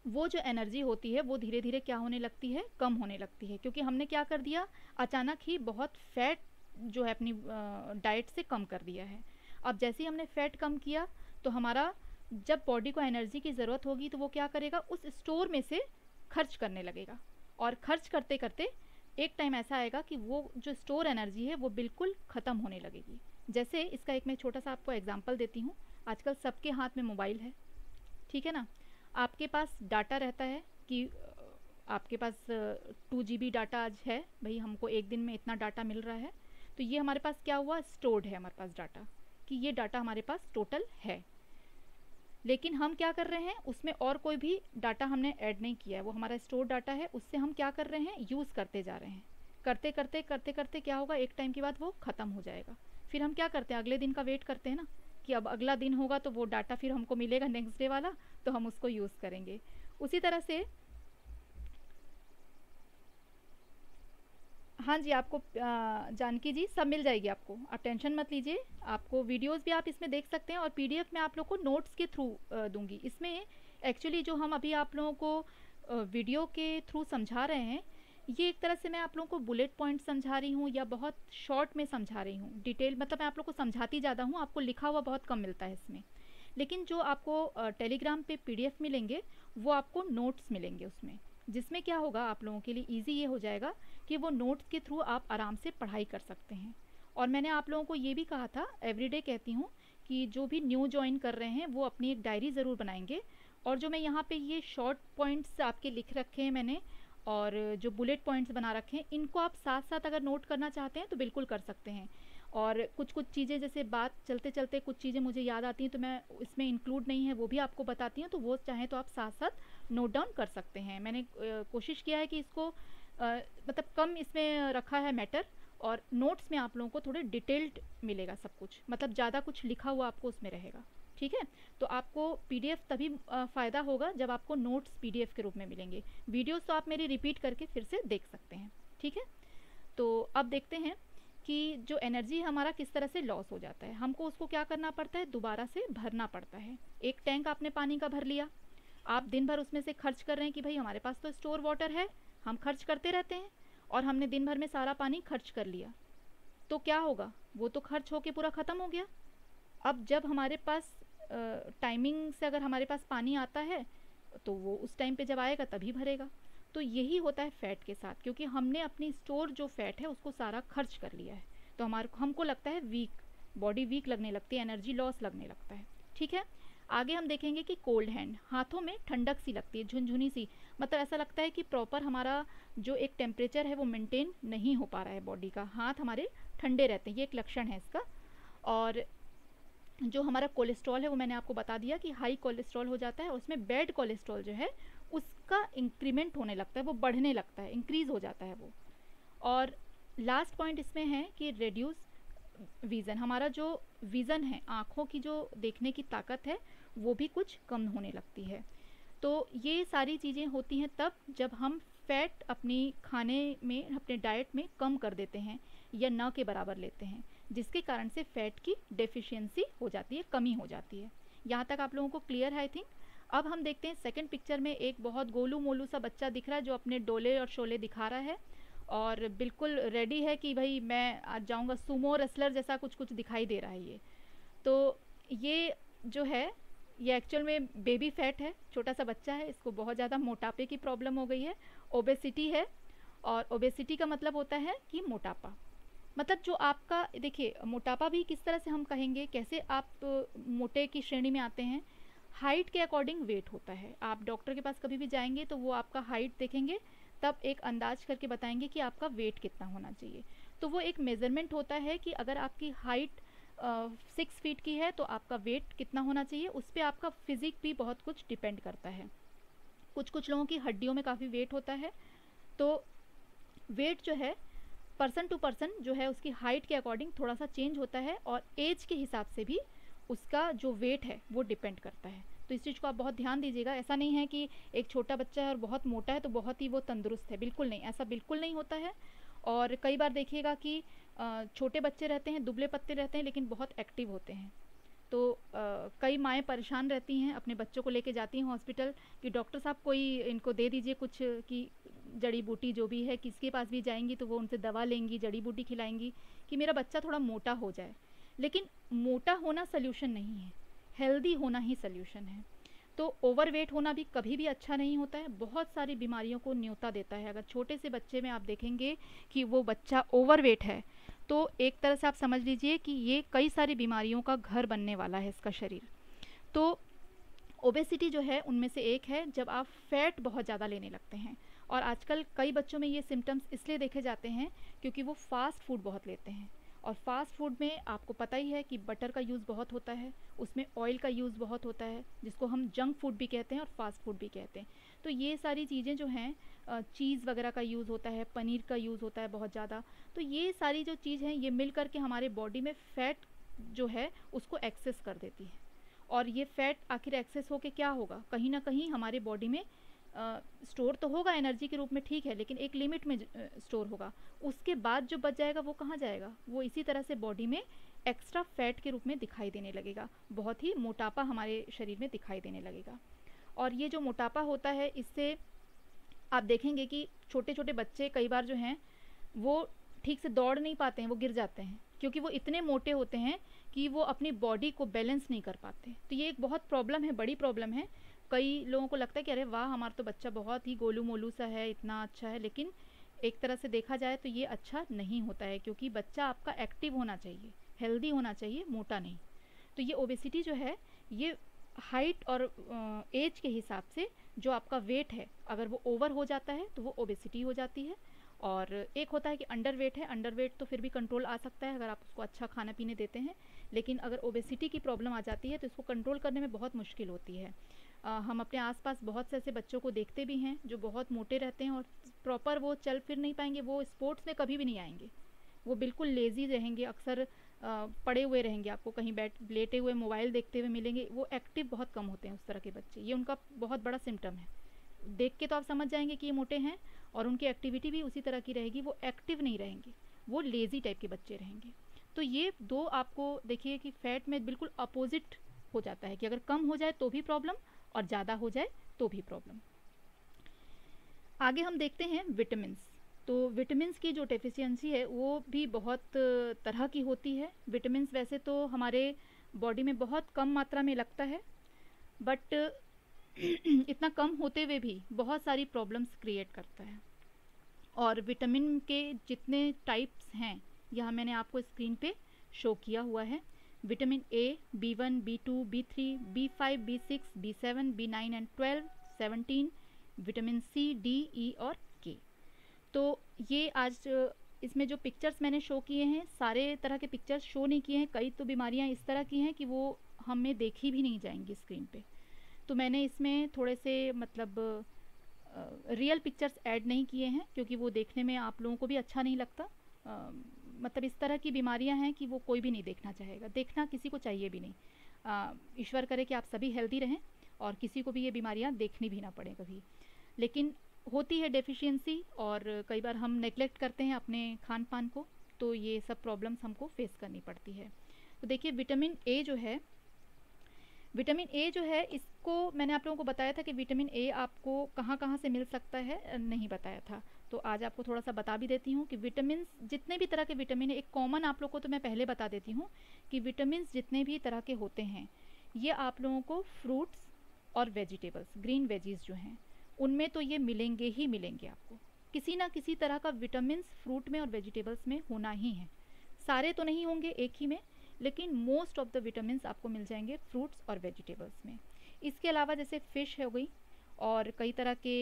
Speaker 1: वो जो एनर्जी होती है वो धीरे धीरे क्या होने लगती है, कम होने लगती है, क्योंकि हमने क्या कर दिया, अचानक ही बहुत फैट जो है अपनी डाइट से कम कर दिया है। अब जैसे ही हमने फैट कम किया तो हमारा जब बॉडी को एनर्जी की ज़रूरत होगी तो वो क्या करेगा, उस स्टोर में से खर्च करने लगेगा। और खर्च करते करते एक टाइम ऐसा आएगा कि वो जो स्टोर एनर्जी है वो बिल्कुल ख़त्म होने लगेगी। जैसे इसका एक मैं छोटा सा आपको एग्जांपल देती हूँ। आजकल सबके हाथ में मोबाइल है, ठीक है ना। आपके पास डाटा रहता है कि आपके पास 2 GB डाटा आज है, भाई हमको एक दिन में इतना डाटा मिल रहा है। तो ये हमारे पास क्या हुआ, स्टोर्ड है हमारे पास डाटा, कि ये डाटा हमारे पास टोटल है। लेकिन हम क्या कर रहे हैं, उसमें और कोई भी डाटा हमने ऐड नहीं किया है, वो हमारा स्टोर डाटा है, उससे हम क्या कर रहे हैं, यूज़ करते जा रहे हैं। करते करते करते करते क्या होगा, एक टाइम के बाद वो ख़त्म हो जाएगा। फिर हम क्या करते हैं, अगले दिन का वेट करते हैं ना, कि अब अगला दिन होगा तो वो डाटा फिर हमको मिलेगा नेक्स्ट डे वाला, तो हम उसको यूज़ करेंगे। उसी तरह से हाँ जी, आपको जानकी जी सब मिल जाएगी आपको, आप टेंशन मत लीजिए। आपको वीडियोस भी आप इसमें देख सकते हैं, और पीडीएफ में आप लोग को नोट्स के थ्रू दूंगी। इसमें एक्चुअली जो हम अभी आप लोगों को वीडियो के थ्रू समझा रहे हैं, ये एक तरह से मैं आप लोगों को बुलेट पॉइंट समझा रही हूँ, या बहुत शॉर्ट में समझा रही हूँ। डिटेल मतलब मैं आप लोग को समझाती ज़्यादा हूँ, आपको लिखा हुआ बहुत कम मिलता है इसमें। लेकिन जो आपको टेलीग्राम पे पीडीएफ मिलेंगे वो आपको नोट्स मिलेंगे उसमें, जिसमें क्या होगा, आप लोगों के लिए ईजी ये हो जाएगा कि वो नोट्स के थ्रू आप आराम से पढ़ाई कर सकते हैं। और मैंने आप लोगों को ये भी कहा था, एवरीडे कहती हूँ, कि जो भी न्यू ज्वाइन कर रहे हैं वो अपनी एक डायरी ज़रूर बनाएंगे। और जो मैं यहाँ पे ये शॉर्ट पॉइंट्स आपके लिख रखे हैं मैंने, और जो बुलेट पॉइंट्स बना रखे हैं, इनको आप साथ साथ अगर नोट करना चाहते हैं तो बिल्कुल कर सकते हैं। और कुछ कुछ चीज़ें जैसे बात चलते चलते कुछ चीज़ें मुझे याद आती हैं तो मैं इसमें इंक्लूड नहीं है वो भी आपको बताती हूँ, तो वो चाहें तो आप साथ साथ नोट डाउन कर सकते हैं। मैंने कोशिश किया है कि इसको मतलब कम इसमें रखा है मैटर, और नोट्स में आप लोगों को थोड़े डिटेल्ड मिलेगा सब कुछ, मतलब ज़्यादा कुछ लिखा हुआ आपको उसमें रहेगा। ठीक है, तो आपको पीडीएफ तभी फ़ायदा होगा जब आपको नोट्स पीडीएफ के रूप में मिलेंगे। वीडियोस तो आप मेरी रिपीट करके फिर से देख सकते हैं। ठीक है, तो अब देखते हैं कि जो एनर्जी हमारा किस तरह से लॉस हो जाता है। हमको उसको क्या करना पड़ता है, दोबारा से भरना पड़ता है। एक टैंक आपने पानी का भर लिया, आप दिन भर उसमें से खर्च कर रहे हैं कि भाई हमारे पास तो स्टोर वाटर है, हम खर्च करते रहते हैं, और हमने दिन भर में सारा पानी खर्च कर लिया, तो क्या होगा, वो तो खर्च होके पूरा ख़त्म हो गया। अब जब हमारे पास टाइमिंग से अगर हमारे पास पानी आता है तो वो उस टाइम पे जब आएगा तभी भरेगा। तो यही होता है फ़ैट के साथ, क्योंकि हमने अपनी स्टोर जो फ़ैट है उसको सारा खर्च कर लिया है, तो हमको लगता है वीक, बॉडी वीक लगने लगती है, एनर्जी लॉस लगने लगता है। ठीक है, आगे हम देखेंगे कि कोल्ड हैंड, हाथों में ठंडक सी लगती है, झुनझुनी सी, मतलब ऐसा लगता है कि प्रॉपर हमारा जो एक टेम्परेचर है वो मेंटेन नहीं हो पा रहा है बॉडी का, हाथ हमारे ठंडे रहते हैं, ये एक लक्षण है इसका। और जो हमारा कोलेस्ट्रॉल है वो मैंने आपको बता दिया कि हाई कोलेस्ट्रॉल हो जाता है, उसमें बैड कोलेस्ट्रॉल जो है उसका इंक्रीमेंट होने लगता है, वो बढ़ने लगता है, इंक्रीज़ हो जाता है वो। और लास्ट पॉइंट इसमें है कि रेड्यूस विज़न, हमारा जो विज़न है, आँखों की जो देखने की ताकत है वो भी कुछ कम होने लगती है। तो ये सारी चीज़ें होती हैं तब जब हम फैट अपनी खाने में, अपने डाइट में कम कर देते हैं या ना के बराबर लेते हैं, जिसके कारण से फैट की डेफिशिएंसी हो जाती है, कमी हो जाती है। यहाँ तक आप लोगों को क्लियर है आई थिंक। अब हम देखते हैं सेकंड पिक्चर में एक बहुत गोलू मोलू सा बच्चा दिख रहा है जो अपने डोले और शोले दिखा रहा है और बिल्कुल रेडी है कि भाई मैं आज जाऊँगा, सुमो रेसलर जैसा कुछ कुछ दिखाई दे रहा है ये। तो ये जो है ये एक्चुअल में बेबी फैट है, छोटा सा बच्चा है, इसको बहुत ज़्यादा मोटापे की प्रॉब्लम हो गई है, ओबेसिटी है। और ओबेसिटी का मतलब होता है कि मोटापा, मतलब जो आपका, देखिए मोटापा भी किस तरह से हम कहेंगे, कैसे आप मोटे की श्रेणी में आते हैं, हाइट के अकॉर्डिंग वेट होता है। आप डॉक्टर के पास कभी भी जाएंगे तो वो आपका हाइट देखेंगे, तब एक अंदाज करके बताएंगे कि आपका वेट कितना होना चाहिए। तो वो एक मेज़रमेंट होता है कि अगर आपकी हाइट 6 फीट की है तो आपका वेट कितना होना चाहिए, उस पर आपका फिज़िक भी बहुत कुछ डिपेंड करता है। कुछ कुछ लोगों की हड्डियों में काफ़ी वेट होता है, तो वेट जो है पर्सन टू पर्सन जो है उसकी हाइट के अकॉर्डिंग थोड़ा सा चेंज होता है, और एज के हिसाब से भी उसका जो वेट है वो डिपेंड करता है। तो इस चीज़ को आप बहुत ध्यान दीजिएगा। ऐसा नहीं है कि एक छोटा बच्चा है और बहुत मोटा है तो बहुत ही वो तंदुरुस्त है, बिल्कुल नहीं, ऐसा बिल्कुल नहीं होता है। और कई बार देखिएगा कि छोटे बच्चे रहते हैं, दुबले पत्ते रहते हैं, लेकिन बहुत एक्टिव होते हैं। तो कई माएँ परेशान रहती हैं, अपने बच्चों को लेके जाती हैं हॉस्पिटल कि डॉक्टर साहब कोई इनको दे दीजिए कुछ, कि जड़ी बूटी जो भी है, किसके पास भी जाएंगी तो वो उनसे दवा लेंगी, जड़ी बूटी खिलाएंगी कि मेरा बच्चा थोड़ा मोटा हो जाए। लेकिन मोटा होना सल्यूशन नहीं है, हेल्दी होना ही सल्यूशन है। तो ओवरवेट होना भी कभी भी अच्छा नहीं होता है, बहुत सारी बीमारियों को न्योता देता है। अगर छोटे से बच्चे में आप देखेंगे कि वो बच्चा ओवरवेट है तो एक तरह से आप समझ लीजिए कि ये कई सारी बीमारियों का घर बनने वाला है इसका शरीर। तो ओबेसिटी जो है उनमें से एक है जब आप फैट बहुत ज़्यादा लेने लगते हैं। और आजकल कई बच्चों में ये सिम्टम्स इसलिए देखे जाते हैं क्योंकि वो फास्ट फूड बहुत लेते हैं, और फास्ट फूड में आपको पता ही है कि बटर का यूज़ बहुत होता है, उसमें ऑयल का यूज़ बहुत होता है, जिसको हम जंक फूड भी कहते हैं और फास्ट फूड भी कहते हैं। तो ये सारी चीज़ें जो हैं, चीज़ वगैरह का यूज़ होता है, पनीर का यूज़ होता है बहुत ज़्यादा। तो ये सारी जो चीज़ हैं ये मिल करके हमारे बॉडी में फ़ैट जो है उसको एक्सेस कर देती है। और ये फ़ैट आखिर एक्सेस होके क्या होगा, कहीं ना कहीं हमारे बॉडी में स्टोर तो होगा एनर्जी के रूप में, ठीक है, लेकिन एक लिमिट में स्टोर होगा। उसके बाद जो बच जाएगा वो कहाँ जाएगा, वो इसी तरह से बॉडी में एक्स्ट्रा फैट के रूप में दिखाई देने लगेगा, बहुत ही मोटापा हमारे शरीर में दिखाई देने लगेगा। और ये जो मोटापा होता है इससे आप देखेंगे कि छोटे छोटे बच्चे कई बार जो हैं वो ठीक से दौड़ नहीं पाते हैं, वो गिर जाते हैं क्योंकि वो इतने मोटे होते हैं कि वो अपनी बॉडी को बैलेंस नहीं कर पाते। तो ये एक बहुत प्रॉब्लम है, बड़ी प्रॉब्लम है। कई लोगों को लगता है कि अरे वाह हमारा तो बच्चा बहुत ही गोलू मोलू सा है, इतना अच्छा है, लेकिन एक तरह से देखा जाए तो ये अच्छा नहीं होता है, क्योंकि बच्चा आपका एक्टिव होना चाहिए, हेल्दी होना चाहिए, मोटा नहीं। तो ये ओबेसिटी जो है ये हाइट और एज के हिसाब से जो आपका वेट है, अगर वो ओवर हो जाता है तो वो ओबेसिटी हो जाती है। और एक होता है कि अंडर वेट है, अंडर वेट तो फिर भी कंट्रोल आ सकता है अगर आप उसको अच्छा खाना पीने देते हैं। लेकिन अगर ओबेसिटी की प्रॉब्लम आ जाती है तो इसको कंट्रोल करने में बहुत मुश्किल होती है। हम अपने आसपास बहुत से ऐसे बच्चों को देखते भी हैं जो बहुत मोटे रहते हैं और प्रॉपर वो चल फिर नहीं पाएंगे, वो स्पोर्ट्स में कभी भी नहीं आएंगे, वो बिल्कुल लेज़ी रहेंगे, अक्सर पड़े हुए रहेंगे, आपको कहीं बैठ लेटे हुए मोबाइल देखते हुए मिलेंगे, वो एक्टिव बहुत कम होते हैं उस तरह के बच्चे। ये उनका बहुत बड़ा सिम्टम है, देख के तो आप समझ जाएंगे कि ये मोटे हैं, और उनकी एक्टिविटी भी उसी तरह की रहेगी, वो एक्टिव नहीं रहेंगे, वो लेज़ी टाइप के बच्चे रहेंगे। तो ये दो आपको देखिए कि फैट में बिल्कुल अपोजिट हो जाता है कि अगर कम हो जाए तो भी प्रॉब्लम और ज़्यादा हो जाए तो भी प्रॉब्लम। आगे हम देखते हैं विटामिन्स। तो विटामिन्स की जो डेफिशिएंसी है वो भी बहुत तरह की होती है। विटामिन्स वैसे तो हमारे बॉडी में बहुत कम मात्रा में लगता है, बट इतना कम होते हुए भी बहुत सारी प्रॉब्लम्स क्रिएट करता है। और विटामिन के जितने टाइप्स हैं यहाँ मैंने आपको स्क्रीन पे शो किया हुआ है। Vitamin A, B1, B2, B3, B5, B6, B7, B9 and 12, 17, vitamin C, D, E और के। तो ये आज इसमें जो पिक्चर्स मैंने शो किए हैं, सारे तरह के पिक्चर्स शो नहीं किए हैं, कई तो बीमारियां इस तरह की हैं कि वो हमें देखी भी नहीं जाएंगी स्क्रीन पे। तो मैंने इसमें थोड़े से मतलब रियल पिक्चर्स ऐड नहीं किए हैं क्योंकि वो देखने में आप लोगों को भी अच्छा नहीं लगता। मतलब इस तरह की बीमारियां हैं कि वो कोई भी नहीं देखना चाहेगा, देखना किसी को चाहिए भी नहीं। ईश्वर करे कि आप सभी हेल्दी रहें और किसी को भी ये बीमारियां देखनी भी ना पड़े कभी। लेकिन होती है डेफिशिएंसी, और कई बार हम नेग्लेक्ट करते हैं अपने खान पान को, तो ये सब प्रॉब्लम्स हमको फेस करनी पड़ती है। तो देखिए विटामिन ए जो है, विटामिन ए जो है इसको मैंने आप लोगों को बताया था कि विटामिन ए आपको कहाँ कहाँ से मिल सकता है, नहीं बताया था। तो आज आपको थोड़ा सा बता भी देती हूँ कि विटामिन जितने भी तरह के विटामिन है, एक कॉमन आप लोग को तो मैं पहले बता देती हूँ कि विटामिन जितने भी तरह के होते हैं ये आप लोगों को फ्रूट्स और वेजिटेबल्स, ग्रीन वेजीज जो हैं उनमें तो ये मिलेंगे ही मिलेंगे। आपको किसी ना किसी तरह का विटामिन फ्रूट में और वेजिटेबल्स में होना ही है। सारे तो नहीं होंगे एक ही में, लेकिन मोस्ट ऑफ द विटामिन आपको मिल जाएंगे फ्रूट्स और वेजिटेबल्स में। इसके अलावा जैसे फ़िश हो गई और कई तरह के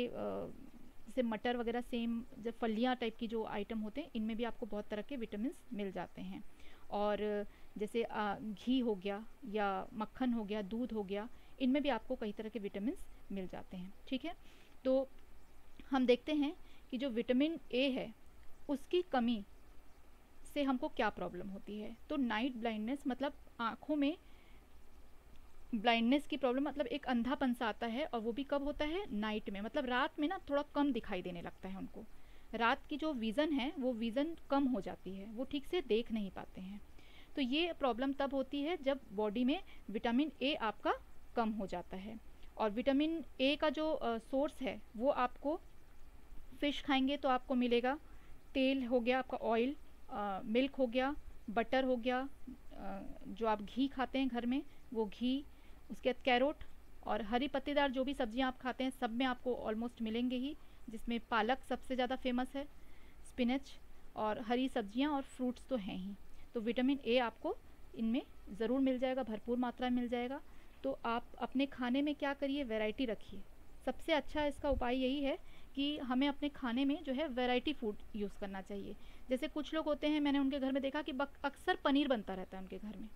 Speaker 1: जैसे मटर वगैरह, सेम जब फलियाँ टाइप की जो आइटम होते हैं इनमें भी आपको बहुत तरह के विटामिन मिल जाते हैं। और जैसे घी हो गया या मक्खन हो गया, दूध हो गया, इनमें भी आपको कई तरह के विटामिन मिल जाते हैं। ठीक है, तो हम देखते हैं कि जो विटामिन ए है उसकी कमी से हमको क्या प्रॉब्लम होती है। तो नाइट ब्लाइंडनेस मतलब आँखों में ब्लाइंडनेस की प्रॉब्लम, मतलब एक अंधापन सा आता है, और वो भी कब होता है, नाइट में, मतलब रात में ना थोड़ा कम दिखाई देने लगता है उनको। रात की जो विज़न है वो विज़न कम हो जाती है, वो ठीक से देख नहीं पाते हैं। तो ये प्रॉब्लम तब होती है जब बॉडी में विटामिन ए आपका कम हो जाता है। और विटामिन ए का जो सोर्स है वो आपको फ़िश खाएंगे तो आपको मिलेगा, तेल हो गया आपका ऑयल, मिल्क हो गया, बटर हो गया, जो आप घी खाते हैं घर में वो घी, उसके बाद कैरोट और हरी पत्तेदार जो भी सब्जियां आप खाते हैं सब में आपको ऑलमोस्ट मिलेंगे ही, जिसमें पालक सबसे ज़्यादा फेमस है, स्पिनच और हरी सब्जियां और फ्रूट्स तो हैं ही। तो विटामिन ए आपको इनमें ज़रूर मिल जाएगा, भरपूर मात्रा में मिल जाएगा। तो आप अपने खाने में क्या करिए, वैरायटी रखिए। सबसे अच्छा इसका उपाय यही है कि हमें अपने खाने में जो है वैरायटी फूड यूज़ करना चाहिए। जैसे कुछ लोग होते हैं, मैंने उनके घर में देखा कि अक्सर पनीर बनता रहता है उनके घर में,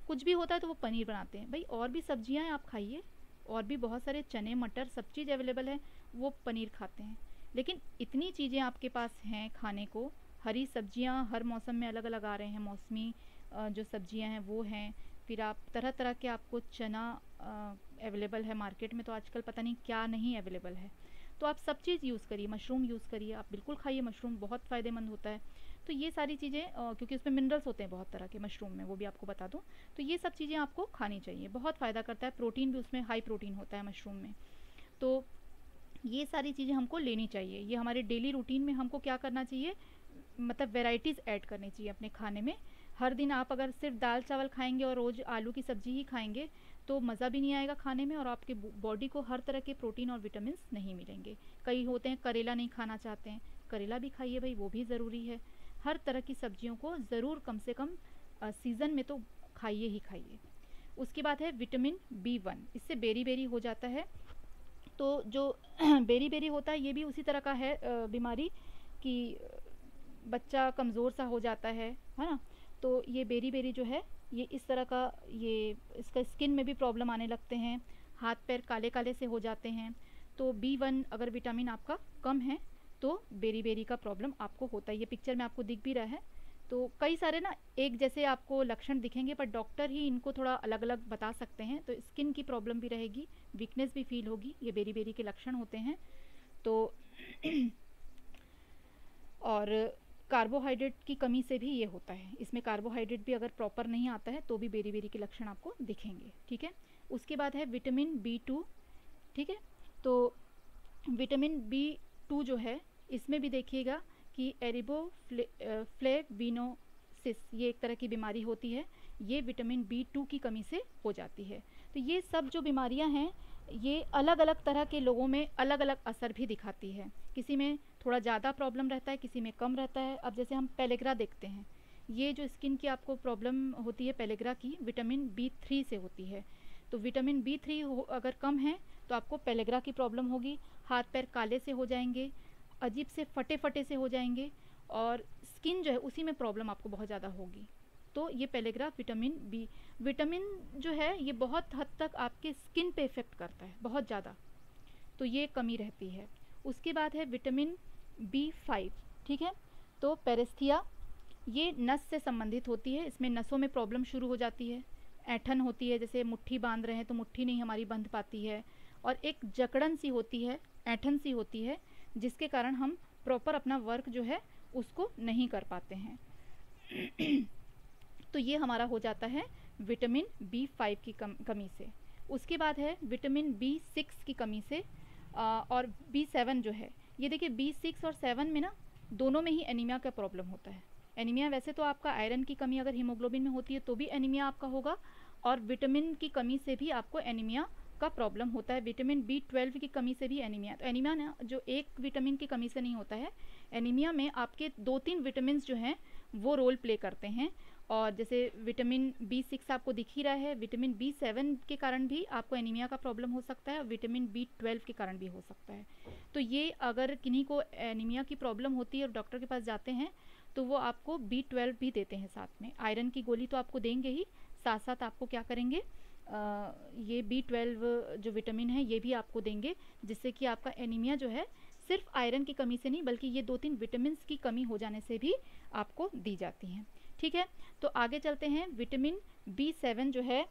Speaker 1: कुछ भी होता है तो वो पनीर बनाते हैं। भाई और भी सब्जियां हैं आप खाइए, और भी बहुत सारे चने मटर सब चीज़ अवेलेबल है, वो पनीर खाते हैं। लेकिन इतनी चीज़ें आपके पास हैं खाने को, हरी सब्जियां हर मौसम में अलग अलग आ रहे हैं, मौसमी जो सब्जियां हैं वो हैं, फिर आप तरह तरह के आपको चना अवेलेबल है मार्केट में, तो आजकल पता नहीं क्या नहीं अवेलेबल है। तो आप सब चीज़ यूज़ करिए, मशरूम यूज़ करिए, आप बिल्कुल खाइए, मशरूम बहुत फ़ायदेमंद होता है। तो ये सारी चीज़ें क्योंकि उसमें मिनरल्स होते हैं बहुत तरह के मशरूम में, वो भी आपको बता दूं, तो ये सब चीज़ें आपको खानी चाहिए, बहुत फ़ायदा करता है। प्रोटीन भी उसमें हाई प्रोटीन होता है मशरूम में। तो ये सारी चीज़ें हमको लेनी चाहिए। ये हमारे डेली रूटीन में हमको क्या करना चाहिए, मतलब वेराइटीज़ ऐड करनी चाहिए अपने खाने में। हर दिन आप अगर सिर्फ दाल चावल खाएंगे और रोज़ आलू की सब्ज़ी ही खाएंगे तो मज़ा भी नहीं आएगा खाने में, और आपके बॉडी को हर तरह के प्रोटीन और विटामिन नहीं मिलेंगे। कई होते हैं करेला नहीं खाना चाहते हैं, करेला भी खाइए भाई, वो भी ज़रूरी है। हर तरह की सब्जियों को ज़रूर कम से कम सीज़न में तो खाइए ही खाइए। उसके बाद है विटामिन B1, इससे बेरी बेरी हो जाता है। तो जो बेरी बेरी होता है ये भी उसी तरह का है बीमारी कि बच्चा कमज़ोर सा हो जाता है ना। तो ये बेरी बेरी जो है ये इस तरह का, ये इसका स्किन में भी प्रॉब्लम आने लगते हैं, हाथ पैर काले काले से हो जाते हैं। तो B1 अगर विटामिन आपका कम है तो बेरी बेरी का प्रॉब्लम आपको होता है। ये पिक्चर में आपको दिख भी रहा है। तो कई सारे ना एक जैसे आपको लक्षण दिखेंगे, पर डॉक्टर ही इनको थोड़ा अलग अलग बता सकते हैं। तो स्किन की प्रॉब्लम भी रहेगी, वीकनेस भी फील होगी, ये बेरी बेरी के लक्षण होते हैं। तो और कार्बोहाइड्रेट की कमी से भी ये होता है, इसमें कार्बोहाइड्रेट भी अगर प्रॉपर नहीं आता है तो भी बेरी बेरी के लक्षण आपको दिखेंगे। ठीक है, उसके बाद है विटामिन B2। ठीक है, तो विटामिन B2 जो है इसमें भी देखिएगा कि फ्लेविनोसिस, ये एक तरह की बीमारी होती है, ये विटामिन B2 की कमी से हो जाती है। तो ये सब जो बीमारियां हैं ये अलग अलग तरह के लोगों में अलग अलग असर भी दिखाती है। किसी में थोड़ा ज़्यादा प्रॉब्लम रहता है, किसी में कम रहता है। अब जैसे हम पेलेग्रा देखते हैं, ये जो स्किन की आपको प्रॉब्लम होती है पेलेग्रा की, विटामिन B3 से होती है। तो विटामिन B3 अगर कम है तो आपको पेलेग्रा की प्रॉब्लम होगी, हाथ पैर काले से हो जाएंगे, अजीब से फटे फटे से हो जाएंगे, और स्किन जो है उसी में प्रॉब्लम आपको बहुत ज़्यादा होगी। तो ये पेलेग्रा विटामिन जो है ये बहुत हद तक आपके स्किन पे इफ़ेक्ट करता है, बहुत ज़्यादा, तो ये कमी रहती है। उसके बाद है विटामिन B5। ठीक है, तो पेरेस्थीया, ये नस से संबंधित होती है, इसमें नसों में प्रॉब्लम शुरू हो जाती है, ऐंठन होती है, जैसे मुट्ठी बांध रहे हैं तो मुट्ठी नहीं हमारी बंध पाती है, और एक जकड़न सी होती है, ऐंठन सी होती है, जिसके कारण हम प्रॉपर अपना वर्क जो है उसको नहीं कर पाते हैं। तो ये हमारा हो जाता है विटामिन B5 की कमी से। उसके बाद है विटामिन B6 की कमी से, और B7 जो है, ये देखिए B6 और 7 में ना दोनों में ही एनीमिया का प्रॉब्लम होता है। एनीमिया वैसे तो आपका आयरन की कमी अगर हीमोग्लोबिन में होती है तो भी एनीमिया आपका होगा, और विटामिन की कमी से भी आपको एनीमिया का प्रॉब्लम होता है। विटामिन B12 की कमी से भी एनीमिया। तो एनीमिया ना जो एक विटामिन की कमी से नहीं होता है, एनीमिया में आपके 2-3 विटामिन जो हैं वो रोल प्ले करते हैं। और जैसे विटामिन B6 आपको दिख ही रहा है, विटामिन B7 के कारण भी आपको एनीमिया का प्रॉब्लम हो सकता है, और विटामिन B12 के कारण भी हो सकता है। तो ये अगर किन्हीं को एनीमिया की प्रॉब्लम होती है और डॉक्टर के पास जाते हैं तो वो आपको B12 भी देते हैं साथ में। आयरन की गोली तो आपको देंगे ही, साथ साथ आपको क्या करेंगे, ये B12 जो विटामिन है ये भी आपको देंगे, जिससे कि आपका एनीमिया जो है सिर्फ आयरन की कमी से नहीं बल्कि ये 2-3 विटामिन की कमी हो जाने से भी आपको दी जाती हैं। ठीक है, तो आगे चलते हैं। विटामिन B7 जो है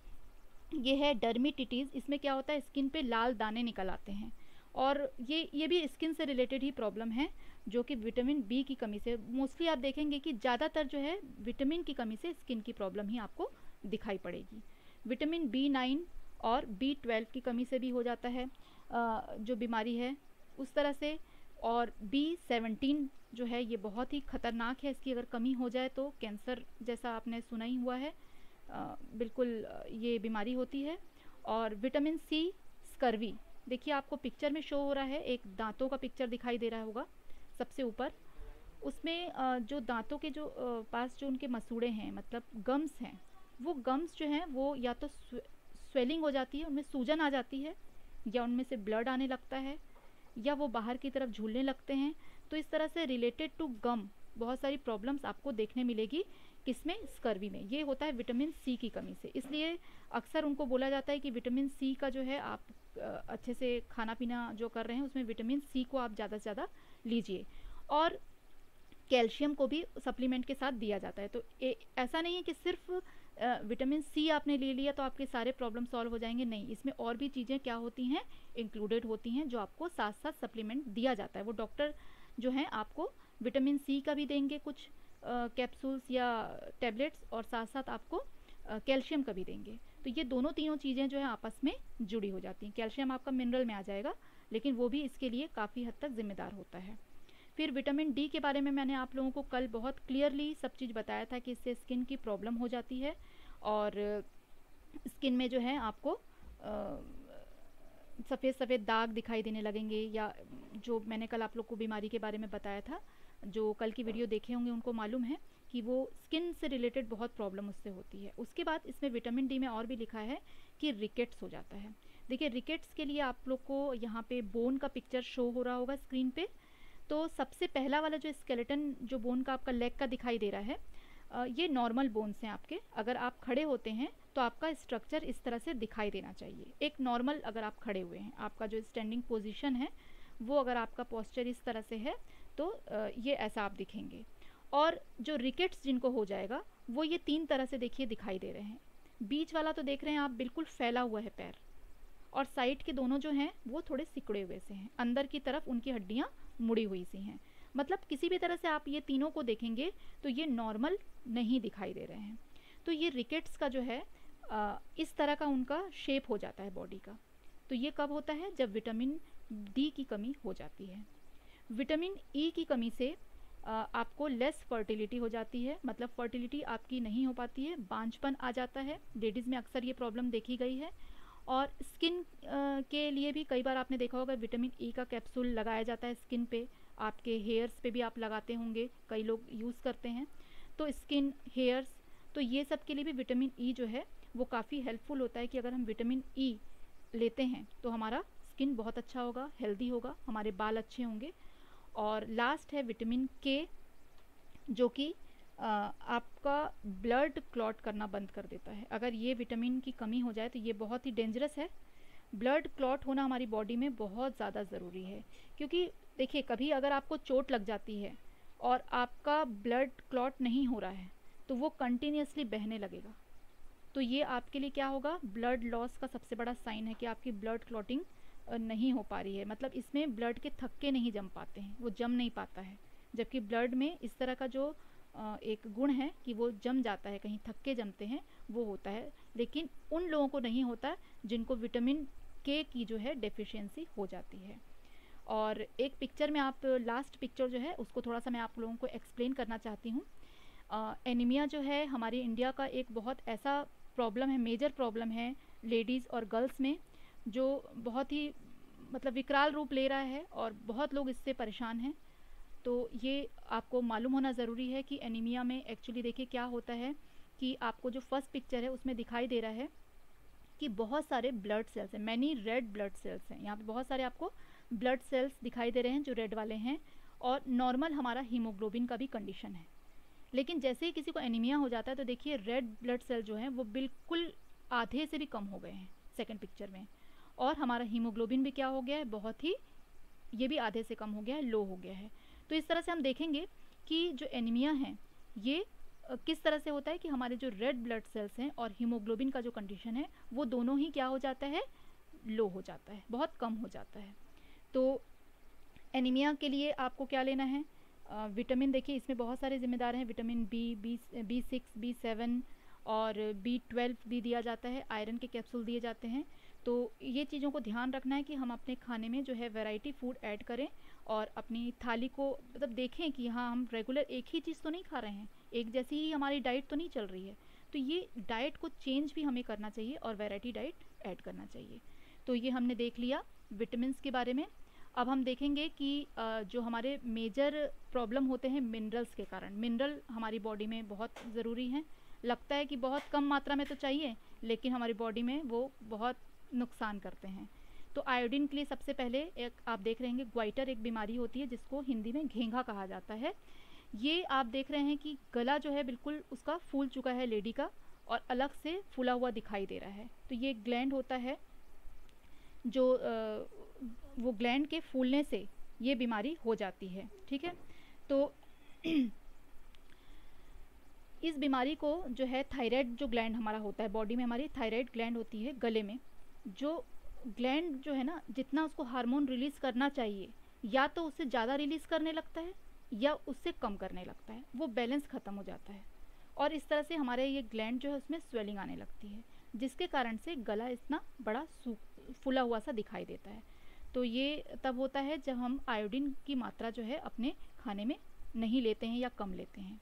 Speaker 1: ये है डर्मिटिटीज़। इसमें क्या होता है, स्किन पे लाल दाने निकल आते हैं, और ये भी स्किन से रिलेटेड ही प्रॉब्लम है, जो कि विटामिन B की कमी से मोस्टली आप देखेंगे कि ज़्यादातर जो है विटामिन की कमी से स्किन की प्रॉब्लम ही आपको दिखाई पड़ेगी। विटामिन B9 और B12 की कमी से भी हो जाता है जो बीमारी है उस तरह से। और B17 जो है ये बहुत ही ख़तरनाक है, इसकी अगर कमी हो जाए तो कैंसर जैसा आपने सुना ही हुआ है, बिल्कुल ये बीमारी होती है। और विटामिन C स्कर्वी, देखिए आपको पिक्चर में शो हो रहा है, एक दांतों का पिक्चर दिखाई दे रहा होगा सबसे ऊपर। उसमें जो दांतों के जो पास जो उनके मसूड़े हैं, मतलब गम्स हैं, वो गम्स जो हैं वो या तो स्वेलिंग हो जाती है, उनमें सूजन आ जाती है, या उनमें से ब्लड आने लगता है, या वो बाहर की तरफ झूलने लगते हैं। तो इस तरह से रिलेटेड टू गम बहुत सारी प्रॉब्लम्स आपको देखने मिलेगी, किसमें, स्कर्वी में। ये होता है विटामिन C की कमी से। इसलिए अक्सर उनको बोला जाता है कि विटामिन C का जो है आप अच्छे से खाना पीना जो कर रहे हैं उसमें विटामिन C को आप ज़्यादा से ज़्यादा लीजिए। और कैल्शियम को भी सप्लीमेंट के साथ दिया जाता है। तो ऐसा नहीं है कि सिर्फ विटामिन C आपने ले लिया तो आपके सारे प्रॉब्लम सॉल्व हो जाएंगे, नहीं, इसमें और भी चीज़ें क्या होती हैं, इंक्लूडेड होती हैं, जो आपको साथ साथ सप्लीमेंट दिया जाता है। वो डॉक्टर जो हैं आपको विटामिन C का भी देंगे कुछ कैप्सूल्स या टैबलेट्स, और साथ साथ आपको कैल्शियम का भी देंगे। तो ये दोनों तीनों चीज़ें जो है आपस में जुड़ी हो जाती हैं। कैल्शियम आपका मिनरल में आ जाएगा, लेकिन वो भी इसके लिए काफ़ी हद तक जिम्मेदार होता है। फिर विटामिन D के बारे में मैंने आप लोगों को कल बहुत क्लियरली सब चीज़ बताया था कि इससे स्किन की प्रॉब्लम हो जाती है, और स्किन में जो है आपको सफ़ेद सफ़ेद दाग दिखाई देने लगेंगे, या जो मैंने कल आप लोग को बीमारी के बारे में बताया था, जो कल की वीडियो देखे होंगे उनको मालूम है कि वो स्किन से रिलेटेड बहुत प्रॉब्लम उससे होती है। उसके बाद इसमें विटामिन डी में और भी लिखा है कि रिकेट्स हो जाता है। देखिए रिकेट्स के लिए आप लोग को यहाँ पे बोन का पिक्चर शो हो रहा होगा स्क्रीन पे। तो सबसे पहला वाला जो स्केलेटन जो बोन का आपका लेग का दिखाई दे रहा है, ये नॉर्मल बोन्स हैं आपके। अगर आप खड़े होते हैं तो आपका स्ट्रक्चर इस तरह से दिखाई देना चाहिए। एक नॉर्मल अगर आप खड़े हुए हैं, आपका जो स्टैंडिंग पोजीशन है वो अगर आपका पोस्चर इस तरह से है तो ये ऐसा आप दिखेंगे। और जो रिकेट्स जिनको हो जाएगा वो ये 3 तरह से देखिए दिखाई दे रहे हैं। बीच वाला तो देख रहे हैं आप बिल्कुल फैला हुआ है पैर, और साइड के दोनों जो हैं वो थोड़े सिकुड़े हुए से हैं, अंदर की तरफ उनकी हड्डियाँ मुड़ी हुई सी हैं। मतलब किसी भी तरह से आप ये तीनों को देखेंगे तो ये नॉर्मल नहीं दिखाई दे रहे हैं। तो ये रिकेट्स का जो है इस तरह का उनका शेप हो जाता है बॉडी का। तो ये कब होता है? जब विटामिन डी की कमी हो जाती है। विटामिन ई की कमी से आपको लेस फर्टिलिटी हो जाती है, मतलब फर्टिलिटी आपकी नहीं हो पाती है, बांझपन आ जाता है। लेडीज़ में अक्सर ये प्रॉब्लम देखी गई है। और स्किन के लिए भी कई बार आपने देखा होगा विटामिन ई का कैप्सूल लगाया जाता है स्किन पे, आपके हेयर्स पे भी आप लगाते होंगे, कई लोग यूज़ करते हैं। तो स्किन, हेयर्स, तो ये सब के लिए भी विटामिन ई जो है वो काफ़ी हेल्पफुल होता है कि अगर हम विटामिन ई लेते हैं तो हमारा स्किन बहुत अच्छा होगा, हेल्दी होगा, हमारे बाल अच्छे होंगे। और लास्ट है विटामिन के, जो कि आपका ब्लड क्लॉट करना बंद कर देता है। अगर ये विटामिन की कमी हो जाए तो ये बहुत ही डेंजरस है। ब्लड क्लॉट होना हमारी बॉडी में बहुत ज़्यादा ज़रूरी है, क्योंकि देखिए कभी अगर आपको चोट लग जाती है और आपका ब्लड क्लॉट नहीं हो रहा है तो वो कंटिन्यूसली बहने लगेगा। तो ये आपके लिए क्या होगा? ब्लड लॉस का सबसे बड़ा साइन है कि आपकी ब्लड क्लॉटिंग नहीं हो पा रही है। मतलब इसमें ब्लड के थक्के नहीं जम पाते हैं, वो जम नहीं पाता है। जबकि ब्लड में इस तरह का जो एक गुण है कि वो जम जाता है, कहीं थक्के जमते हैं, वो होता है। लेकिन उन लोगों को नहीं होता जिनको विटामिन के की जो है डेफिशिएंसी हो जाती है। और एक पिक्चर में आप, लास्ट पिक्चर जो है उसको थोड़ा सा मैं आप लोगों को एक्सप्लेन करना चाहती हूँ। एनीमिया जो है हमारे इंडिया का एक बहुत ऐसा प्रॉब्लम है, मेजर प्रॉब्लम है लेडीज़ और गर्ल्स में, जो बहुत ही मतलब विकराल रूप ले रहा है और बहुत लोग इससे परेशान हैं। तो ये आपको मालूम होना ज़रूरी है कि एनीमिया में एक्चुअली देखिए क्या होता है कि आपको जो फर्स्ट पिक्चर है उसमें दिखाई दे रहा है कि बहुत सारे ब्लड सेल्स हैं, मैनी रेड ब्लड सेल्स हैं। यहाँ पे बहुत सारे आपको ब्लड सेल्स दिखाई दे रहे हैं जो रेड वाले हैं, और नॉर्मल हमारा हीमोग्लोबिन का भी कंडीशन है। लेकिन जैसे ही किसी को एनीमिया हो जाता है तो देखिए रेड ब्लड सेल जो हैं वो बिल्कुल आधे से भी कम हो गए हैं सेकंड पिक्चर में, और हमारा हीमोग्लोबिन भी क्या हो गया है, बहुत ही, ये भी आधे से कम हो गया है, लो हो गया है। तो इस तरह से हम देखेंगे कि जो एनीमिया है ये किस तरह से होता है कि हमारे जो रेड ब्लड सेल्स हैं और हीमोग्लोबिन का जो कंडीशन है वो दोनों ही क्या हो जाता है, लो हो जाता है, बहुत कम हो जाता है। तो एनीमिया के लिए आपको क्या लेना है? विटामिन, देखिए इसमें बहुत सारे जिम्मेदार हैं। विटामिन बी6, बी7 और बी12 भी दिया जाता है, आयरन के कैप्सूल दिए जाते हैं। तो ये चीज़ों को ध्यान रखना है कि हम अपने खाने में जो है वैरायटी फूड ऐड करें, और अपनी थाली को मतलब देखें कि हाँ हम रेगुलर एक ही चीज़ तो नहीं खा रहे हैं, एक जैसी ही हमारी डाइट तो नहीं चल रही है। तो ये डाइट को चेंज भी हमें करना चाहिए और वैरायटी डाइट ऐड करना चाहिए। तो ये हमने देख लिया विटामिन्स के बारे में। अब हम देखेंगे कि जो हमारे मेजर प्रॉब्लम होते हैं मिनरल्स के कारण। मिनरल हमारी बॉडी में बहुत ज़रूरी हैं, लगता है कि बहुत कम मात्रा में तो चाहिए लेकिन हमारी बॉडी में वो बहुत नुकसान करते हैं। तो आयोडीन के लिए सबसे पहले एक आप देख रहे हैं ग्वाइटर एक बीमारी होती है जिसको हिंदी में घेंघा कहा जाता है। ये आप देख रहे हैं कि गला जो है बिल्कुल उसका फूल चुका है लेडी का, और अलग से फूला हुआ दिखाई दे रहा है। तो ये ग्लैंड होता है जो वो ग्लैंड के फूलने से ये बीमारी हो जाती है, ठीक है। तो इस बीमारी को जो है थायराइड जो ग्लैंड हमारा होता है बॉडी में, हमारी थायराइड ग्लैंड होती है गले में, जो ग्लैंड जो है ना जितना उसको हार्मोन रिलीज़ करना चाहिए या तो उससे ज़्यादा रिलीज़ करने लगता है या उससे कम करने लगता है, वो बैलेंस ख़त्म हो जाता है। और इस तरह से हमारे ये ग्लैंड जो है उसमें स्वेलिंग आने लगती है, जिसके कारण से गला इतना बड़ा फूला हुआ सा दिखाई देता है। तो ये तब होता है जब हम आयोडीन की मात्रा जो है अपने खाने में नहीं लेते हैं या कम लेते हैं।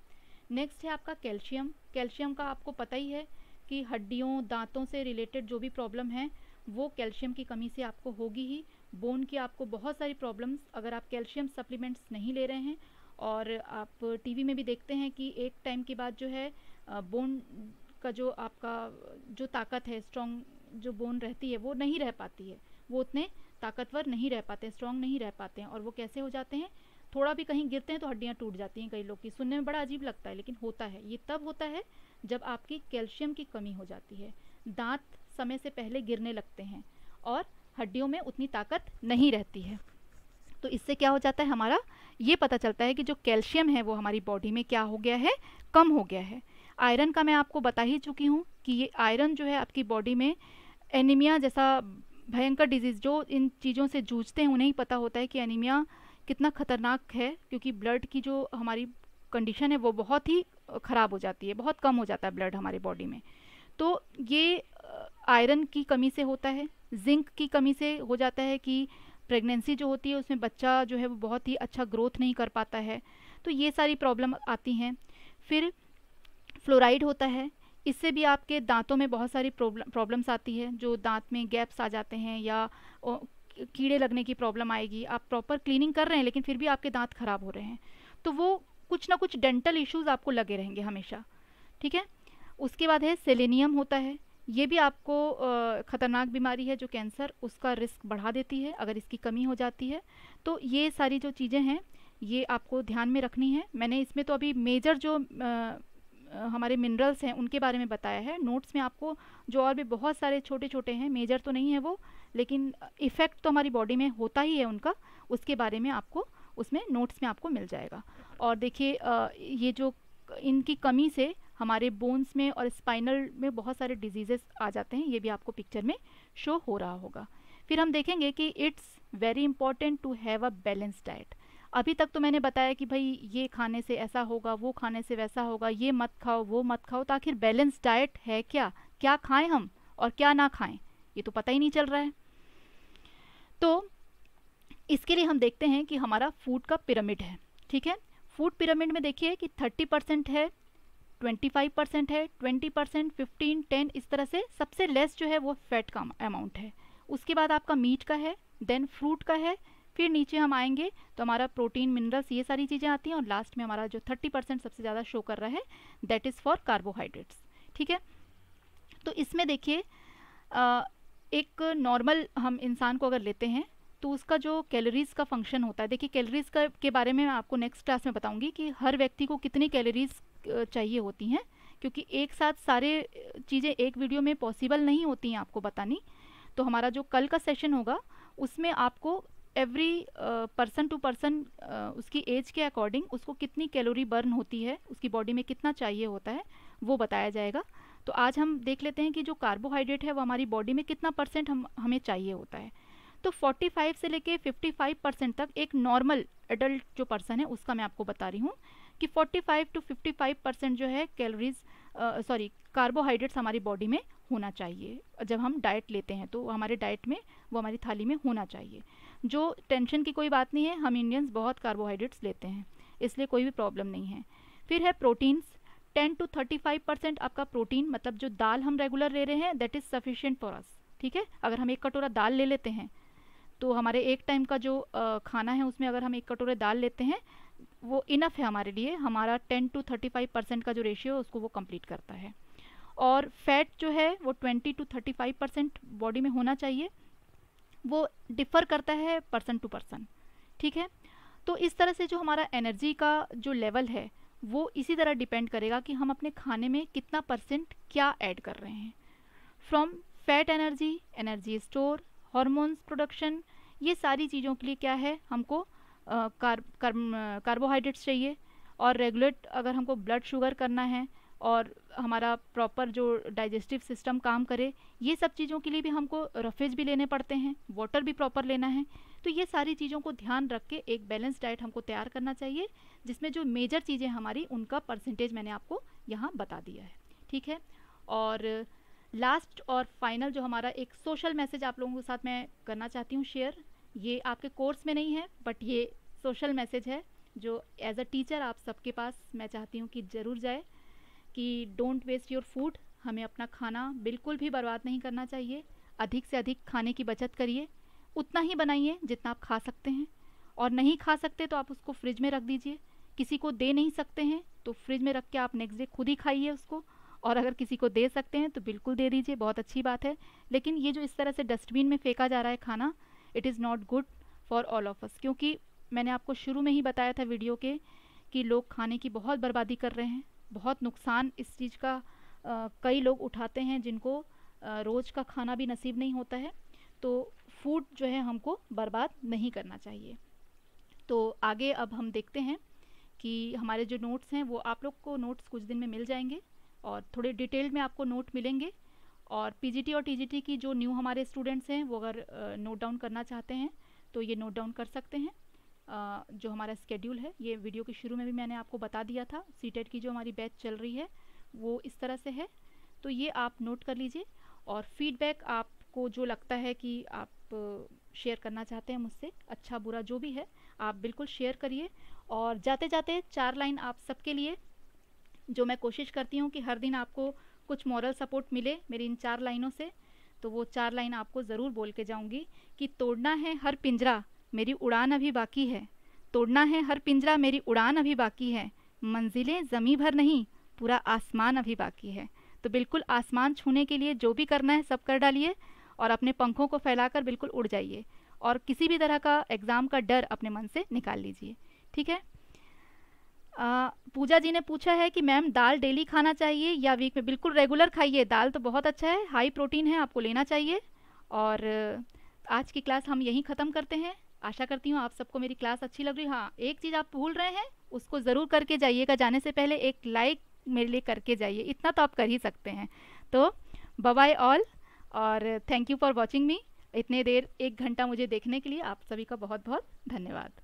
Speaker 1: नेक्स्ट है आपका कैल्शियम। कैल्शियम का आपको पता ही है कि हड्डियों दांतों से रिलेटेड जो भी प्रॉब्लम है वो कैल्शियम की कमी से आपको होगी ही। बोन की आपको बहुत सारी प्रॉब्लम्स अगर आप कैल्शियम सप्लीमेंट्स नहीं ले रहे हैं, और आप टीवी में भी देखते हैं कि एक टाइम के बाद जो है बोन का जो आपका जो ताकत है, स्ट्रॉन्ग जो बोन रहती है वो नहीं रह पाती है, वो उतने ताकतवर नहीं रह पाते हैं, स्ट्रॉन्ग नहीं रह पाते हैं, और वो कैसे हो जाते हैं, थोड़ा भी कहीं गिरते हैं तो हड्डियाँ टूट जाती हैं कई लोग की। सुनने में बड़ा अजीब लगता है लेकिन होता है। ये तब होता है जब आपकी कैल्शियम की कमी हो जाती है, दांत समय से पहले गिरने लगते हैं और हड्डियों में उतनी ताकत नहीं रहती है। तो इससे क्या हो जाता है, हमारा ये पता चलता है कि जो कैल्शियम है वो हमारी बॉडी में क्या हो गया है, कम हो गया है। आयरन का मैं आपको बता ही चुकी हूँ कि ये आयरन जो है आपकी बॉडी में एनीमिया जैसा भयंकर डिजीज़, जो इन चीज़ों से जूझते हैं उन्हें ही पता होता है कि एनीमिया कितना खतरनाक है, क्योंकि ब्लड की जो हमारी कंडीशन है वो बहुत ही ख़राब हो जाती है, बहुत कम हो जाता है ब्लड हमारे बॉडी में। तो ये आयरन की कमी से होता है, जिंक की कमी से हो जाता है कि प्रेगनेंसी जो होती है उसमें बच्चा जो है वो बहुत ही अच्छा ग्रोथ नहीं कर पाता है, तो ये सारी प्रॉब्लम आती हैं। फिर फ्लोराइड होता है, इससे भी आपके दांतों में बहुत सारी प्रॉब्लम्स आती है, जो दांत में गैप्स आ जाते हैं या कीड़े लगने की प्रॉब्लम आएगी। आप प्रॉपर क्लीनिंग कर रहे हैं लेकिन फिर भी आपके दांत खराब हो रहे हैं, तो वो कुछ ना कुछ डेंटल इश्यूज आपको लगे रहेंगे हमेशा, ठीक है। उसके बाद है सेलेनियम होता है, ये भी आपको ख़तरनाक बीमारी है जो कैंसर, उसका रिस्क बढ़ा देती है अगर इसकी कमी हो जाती है। तो ये सारी जो चीज़ें हैं ये आपको ध्यान में रखनी है। मैंने इसमें तो अभी मेजर जो हमारे मिनरल्स हैं उनके बारे में बताया है, नोट्स में आपको जो और भी बहुत सारे छोटे छोटे हैं, मेजर तो नहीं है वो, लेकिन इफ़ेक्ट तो हमारी बॉडी में होता ही है उनका, उसके बारे में आपको उसमें नोट्स में आपको मिल जाएगा। और देखिए ये जो इनकी कमी से हमारे बोन्स में और स्पाइनल में बहुत सारे डिजीजेस आ जाते हैं, ये भी आपको पिक्चर में शो हो रहा होगा। फिर हम देखेंगे कि it's very important to have a balance diet. अभी तक तो मैंने बताया कि भाई ये खाने से ऐसा होगा, वो खाने से वैसा होगा, ये मत खाओ, वो मत खाओ, तो आखिर बैलेंस डाइट है क्या, क्या खाएं हम और क्या ना खाएं, ये तो पता ही नहीं चल रहा है। तो इसके लिए हम देखते हैं कि हमारा फूड का पिरामिड है, ठीक है। फूड पिरामिड में देखिए कि 30% है, 25% है, 20%, 15, 10, इस तरह से सबसे लेस जो है वो फैट का अमाउंट है। उसके बाद आपका मीट का है, देन फ्रूट का है, फिर नीचे हम आएंगे तो हमारा प्रोटीन, मिनरल्स, ये सारी चीज़ें आती हैं, और लास्ट में हमारा जो 30% सबसे ज़्यादा शो कर रहा है दैट इज़ फॉर कार्बोहाइड्रेट्स, ठीक है। तो इसमें देखिए एक नॉर्मल हम इंसान को अगर लेते हैं तो उसका जो कैलोरीज का फंक्शन होता है, देखिए कैलोरीज का के बारे में मैं आपको नेक्स्ट क्लास में बताऊंगी कि हर व्यक्ति को कितनी कैलोरीज चाहिए होती हैं, क्योंकि एक साथ सारे चीज़ें एक वीडियो में पॉसिबल नहीं होती हैं आपको बतानी। तो हमारा जो कल का सेशन होगा उसमें आपको एवरी पर्सन टू पर्सन उसकी एज के अकॉर्डिंग उसको कितनी कैलोरी बर्न होती है, उसकी बॉडी में कितना चाहिए होता है, वो बताया जाएगा। तो आज हम देख लेते हैं कि जो कार्बोहाइड्रेट है वो हमारी बॉडी में कितना परसेंट हमें चाहिए होता है। तो 45 से लेके 55% तक एक नॉर्मल एडल्ट जो पर्सन है उसका मैं आपको बता रही हूँ कि 45 to 55% जो है कैलोरीज कार्बोहाइड्रेट्स हमारी बॉडी में होना चाहिए। जब हम डाइट लेते हैं तो हमारे डाइट में वो हमारी थाली में होना चाहिए। जो टेंशन की कोई बात नहीं है, हम इंडियंस बहुत कार्बोहाइड्रेट्स लेते हैं, इसलिए कोई भी प्रॉब्लम नहीं है। फिर है प्रोटीन्स, 10 to 35% आपका प्रोटीन, मतलब जो दाल हम रेगुलर ले रहे हैं that is sufficient for us, ठीक है। अगर हम एक कटोरा दाल ले लेते हैं तो हमारे एक टाइम का जो खाना है उसमें अगर हम एक कटोरे दाल लेते हैं वो इनफ है हमारे लिए, हमारा 10 to 35% का जो रेशियो है उसको वो कंप्लीट करता है। और फैट जो है वो 20 to 35% बॉडी में होना चाहिए, वो डिफ़र करता है पर्सन टू पर्सन, ठीक है। तो इस तरह से जो हमारा एनर्जी का जो लेवल है वो इसी तरह डिपेंड करेगा कि हम अपने खाने में कितना परसेंट क्या ऐड कर रहे हैं। From fat energy, energy store, hormones production, ये सारी चीज़ों के लिए क्या है, हमको कार्बोहाइड्रेट्स चाहिए। और रेगुलेट अगर हमको ब्लड शुगर करना है और हमारा प्रॉपर जो डाइजेस्टिव सिस्टम काम करे, ये सब चीज़ों के लिए भी हमको रफेज भी लेने पड़ते हैं, वाटर भी प्रॉपर लेना है। तो ये सारी चीज़ों को ध्यान रख के एक बैलेंस डाइट हमको तैयार करना चाहिए, जिसमें जो मेजर चीज़ें हमारी उनका परसेंटेज मैंने आपको यहाँ बता दिया है, ठीक है। और लास्ट और फाइनल जो हमारा एक सोशल मैसेज आप लोगों के साथ मैं करना चाहती हूँ शेयर, ये आपके कोर्स में नहीं है बट ये सोशल मैसेज है जो एज अ टीचर आप सबके पास मैं चाहती हूँ कि ज़रूर जाए, कि डोंट वेस्ट योर फूड, हमें अपना खाना बिल्कुल भी बर्बाद नहीं करना चाहिए। अधिक से अधिक खाने की बचत करिए, उतना ही बनाइए जितना आप खा सकते हैं, और नहीं खा सकते तो आप उसको फ्रिज में रख दीजिए, किसी को दे नहीं सकते हैं तो फ्रिज में रख के आप नेक्स्ट डे खुद ही खाइए उसको, और अगर किसी को दे सकते हैं तो बिल्कुल दे दीजिए, बहुत अच्छी बात है। लेकिन ये जो इस तरह से डस्टबिन में फेंका जा रहा है खाना, it is not good for all of us, क्योंकि मैंने आपको शुरू में ही बताया था वीडियो के कि लोग खाने की बहुत बर्बादी कर रहे हैं, बहुत नुकसान इस चीज़ का कई लोग उठाते हैं जिनको रोज़ का खाना भी नसीब नहीं होता है। तो फूड जो है हमको बर्बाद नहीं करना चाहिए। तो आगे अब हम देखते हैं कि हमारे जो नोट्स हैं वो आप लोग को नोट्स कुछ दिन में मिल जाएंगे और थोड़े डिटेल में आपको नोट मिलेंगे। और पीजीटी और टीजीटी की जो न्यू हमारे स्टूडेंट्स हैं वो अगर नोट डाउन करना चाहते हैं तो ये नोट डाउन कर सकते हैं। जो हमारा स्केड्यूल है ये वीडियो के शुरू में भी मैंने आपको बता दिया था। सीटेट की जो हमारी बैच चल रही है वो इस तरह से है, तो ये आप नोट कर लीजिए। और फीडबैक आपको जो लगता है कि आप शेयर करना चाहते हैं मुझसे, अच्छा बुरा जो भी है आप बिल्कुल शेयर करिए। और जाते जाते 4 लाइन आप सबके लिए, जो मैं कोशिश करती हूँ कि हर दिन आपको कुछ मॉरल सपोर्ट मिले मेरी इन 4 लाइनों से, तो वो 4 लाइन आपको ज़रूर बोल के जाऊँगी कि तोड़ना है हर पिंजरा मेरी उड़ान अभी बाकी है, तोड़ना है हर पिंजरा मेरी उड़ान अभी बाकी है, मंजिलें ज़मीं भर नहीं पूरा आसमान अभी बाकी है। तो बिल्कुल आसमान छूने के लिए जो भी करना है सब कर डालिए और अपने पंखों को फैलाकर बिल्कुल उड़ जाइए, और किसी भी तरह का एग्ज़ाम का डर अपने मन से निकाल लीजिए, ठीक है। पूजा जी ने पूछा है कि मैम दाल डेली खाना चाहिए या वीक में? बिल्कुल रेगुलर खाइए, दाल तो बहुत अच्छा है, हाई प्रोटीन है, आपको लेना चाहिए। और आज की क्लास हम यहीं ख़त्म करते हैं। आशा करती हूँ आप सबको मेरी क्लास अच्छी लग रही। हाँ, एक चीज़ आप भूल रहे हैं, उसको ज़रूर करके जाइएगा, जाने से पहले एक लाइक मेरे लिए करके जाइए, इतना तो आप कर ही सकते हैं। तो बाय बाय ऑल, और थैंक यू फॉर वॉचिंग मी। इतने देर 1 घंटा मुझे देखने के लिए आप सभी का बहुत बहुत धन्यवाद।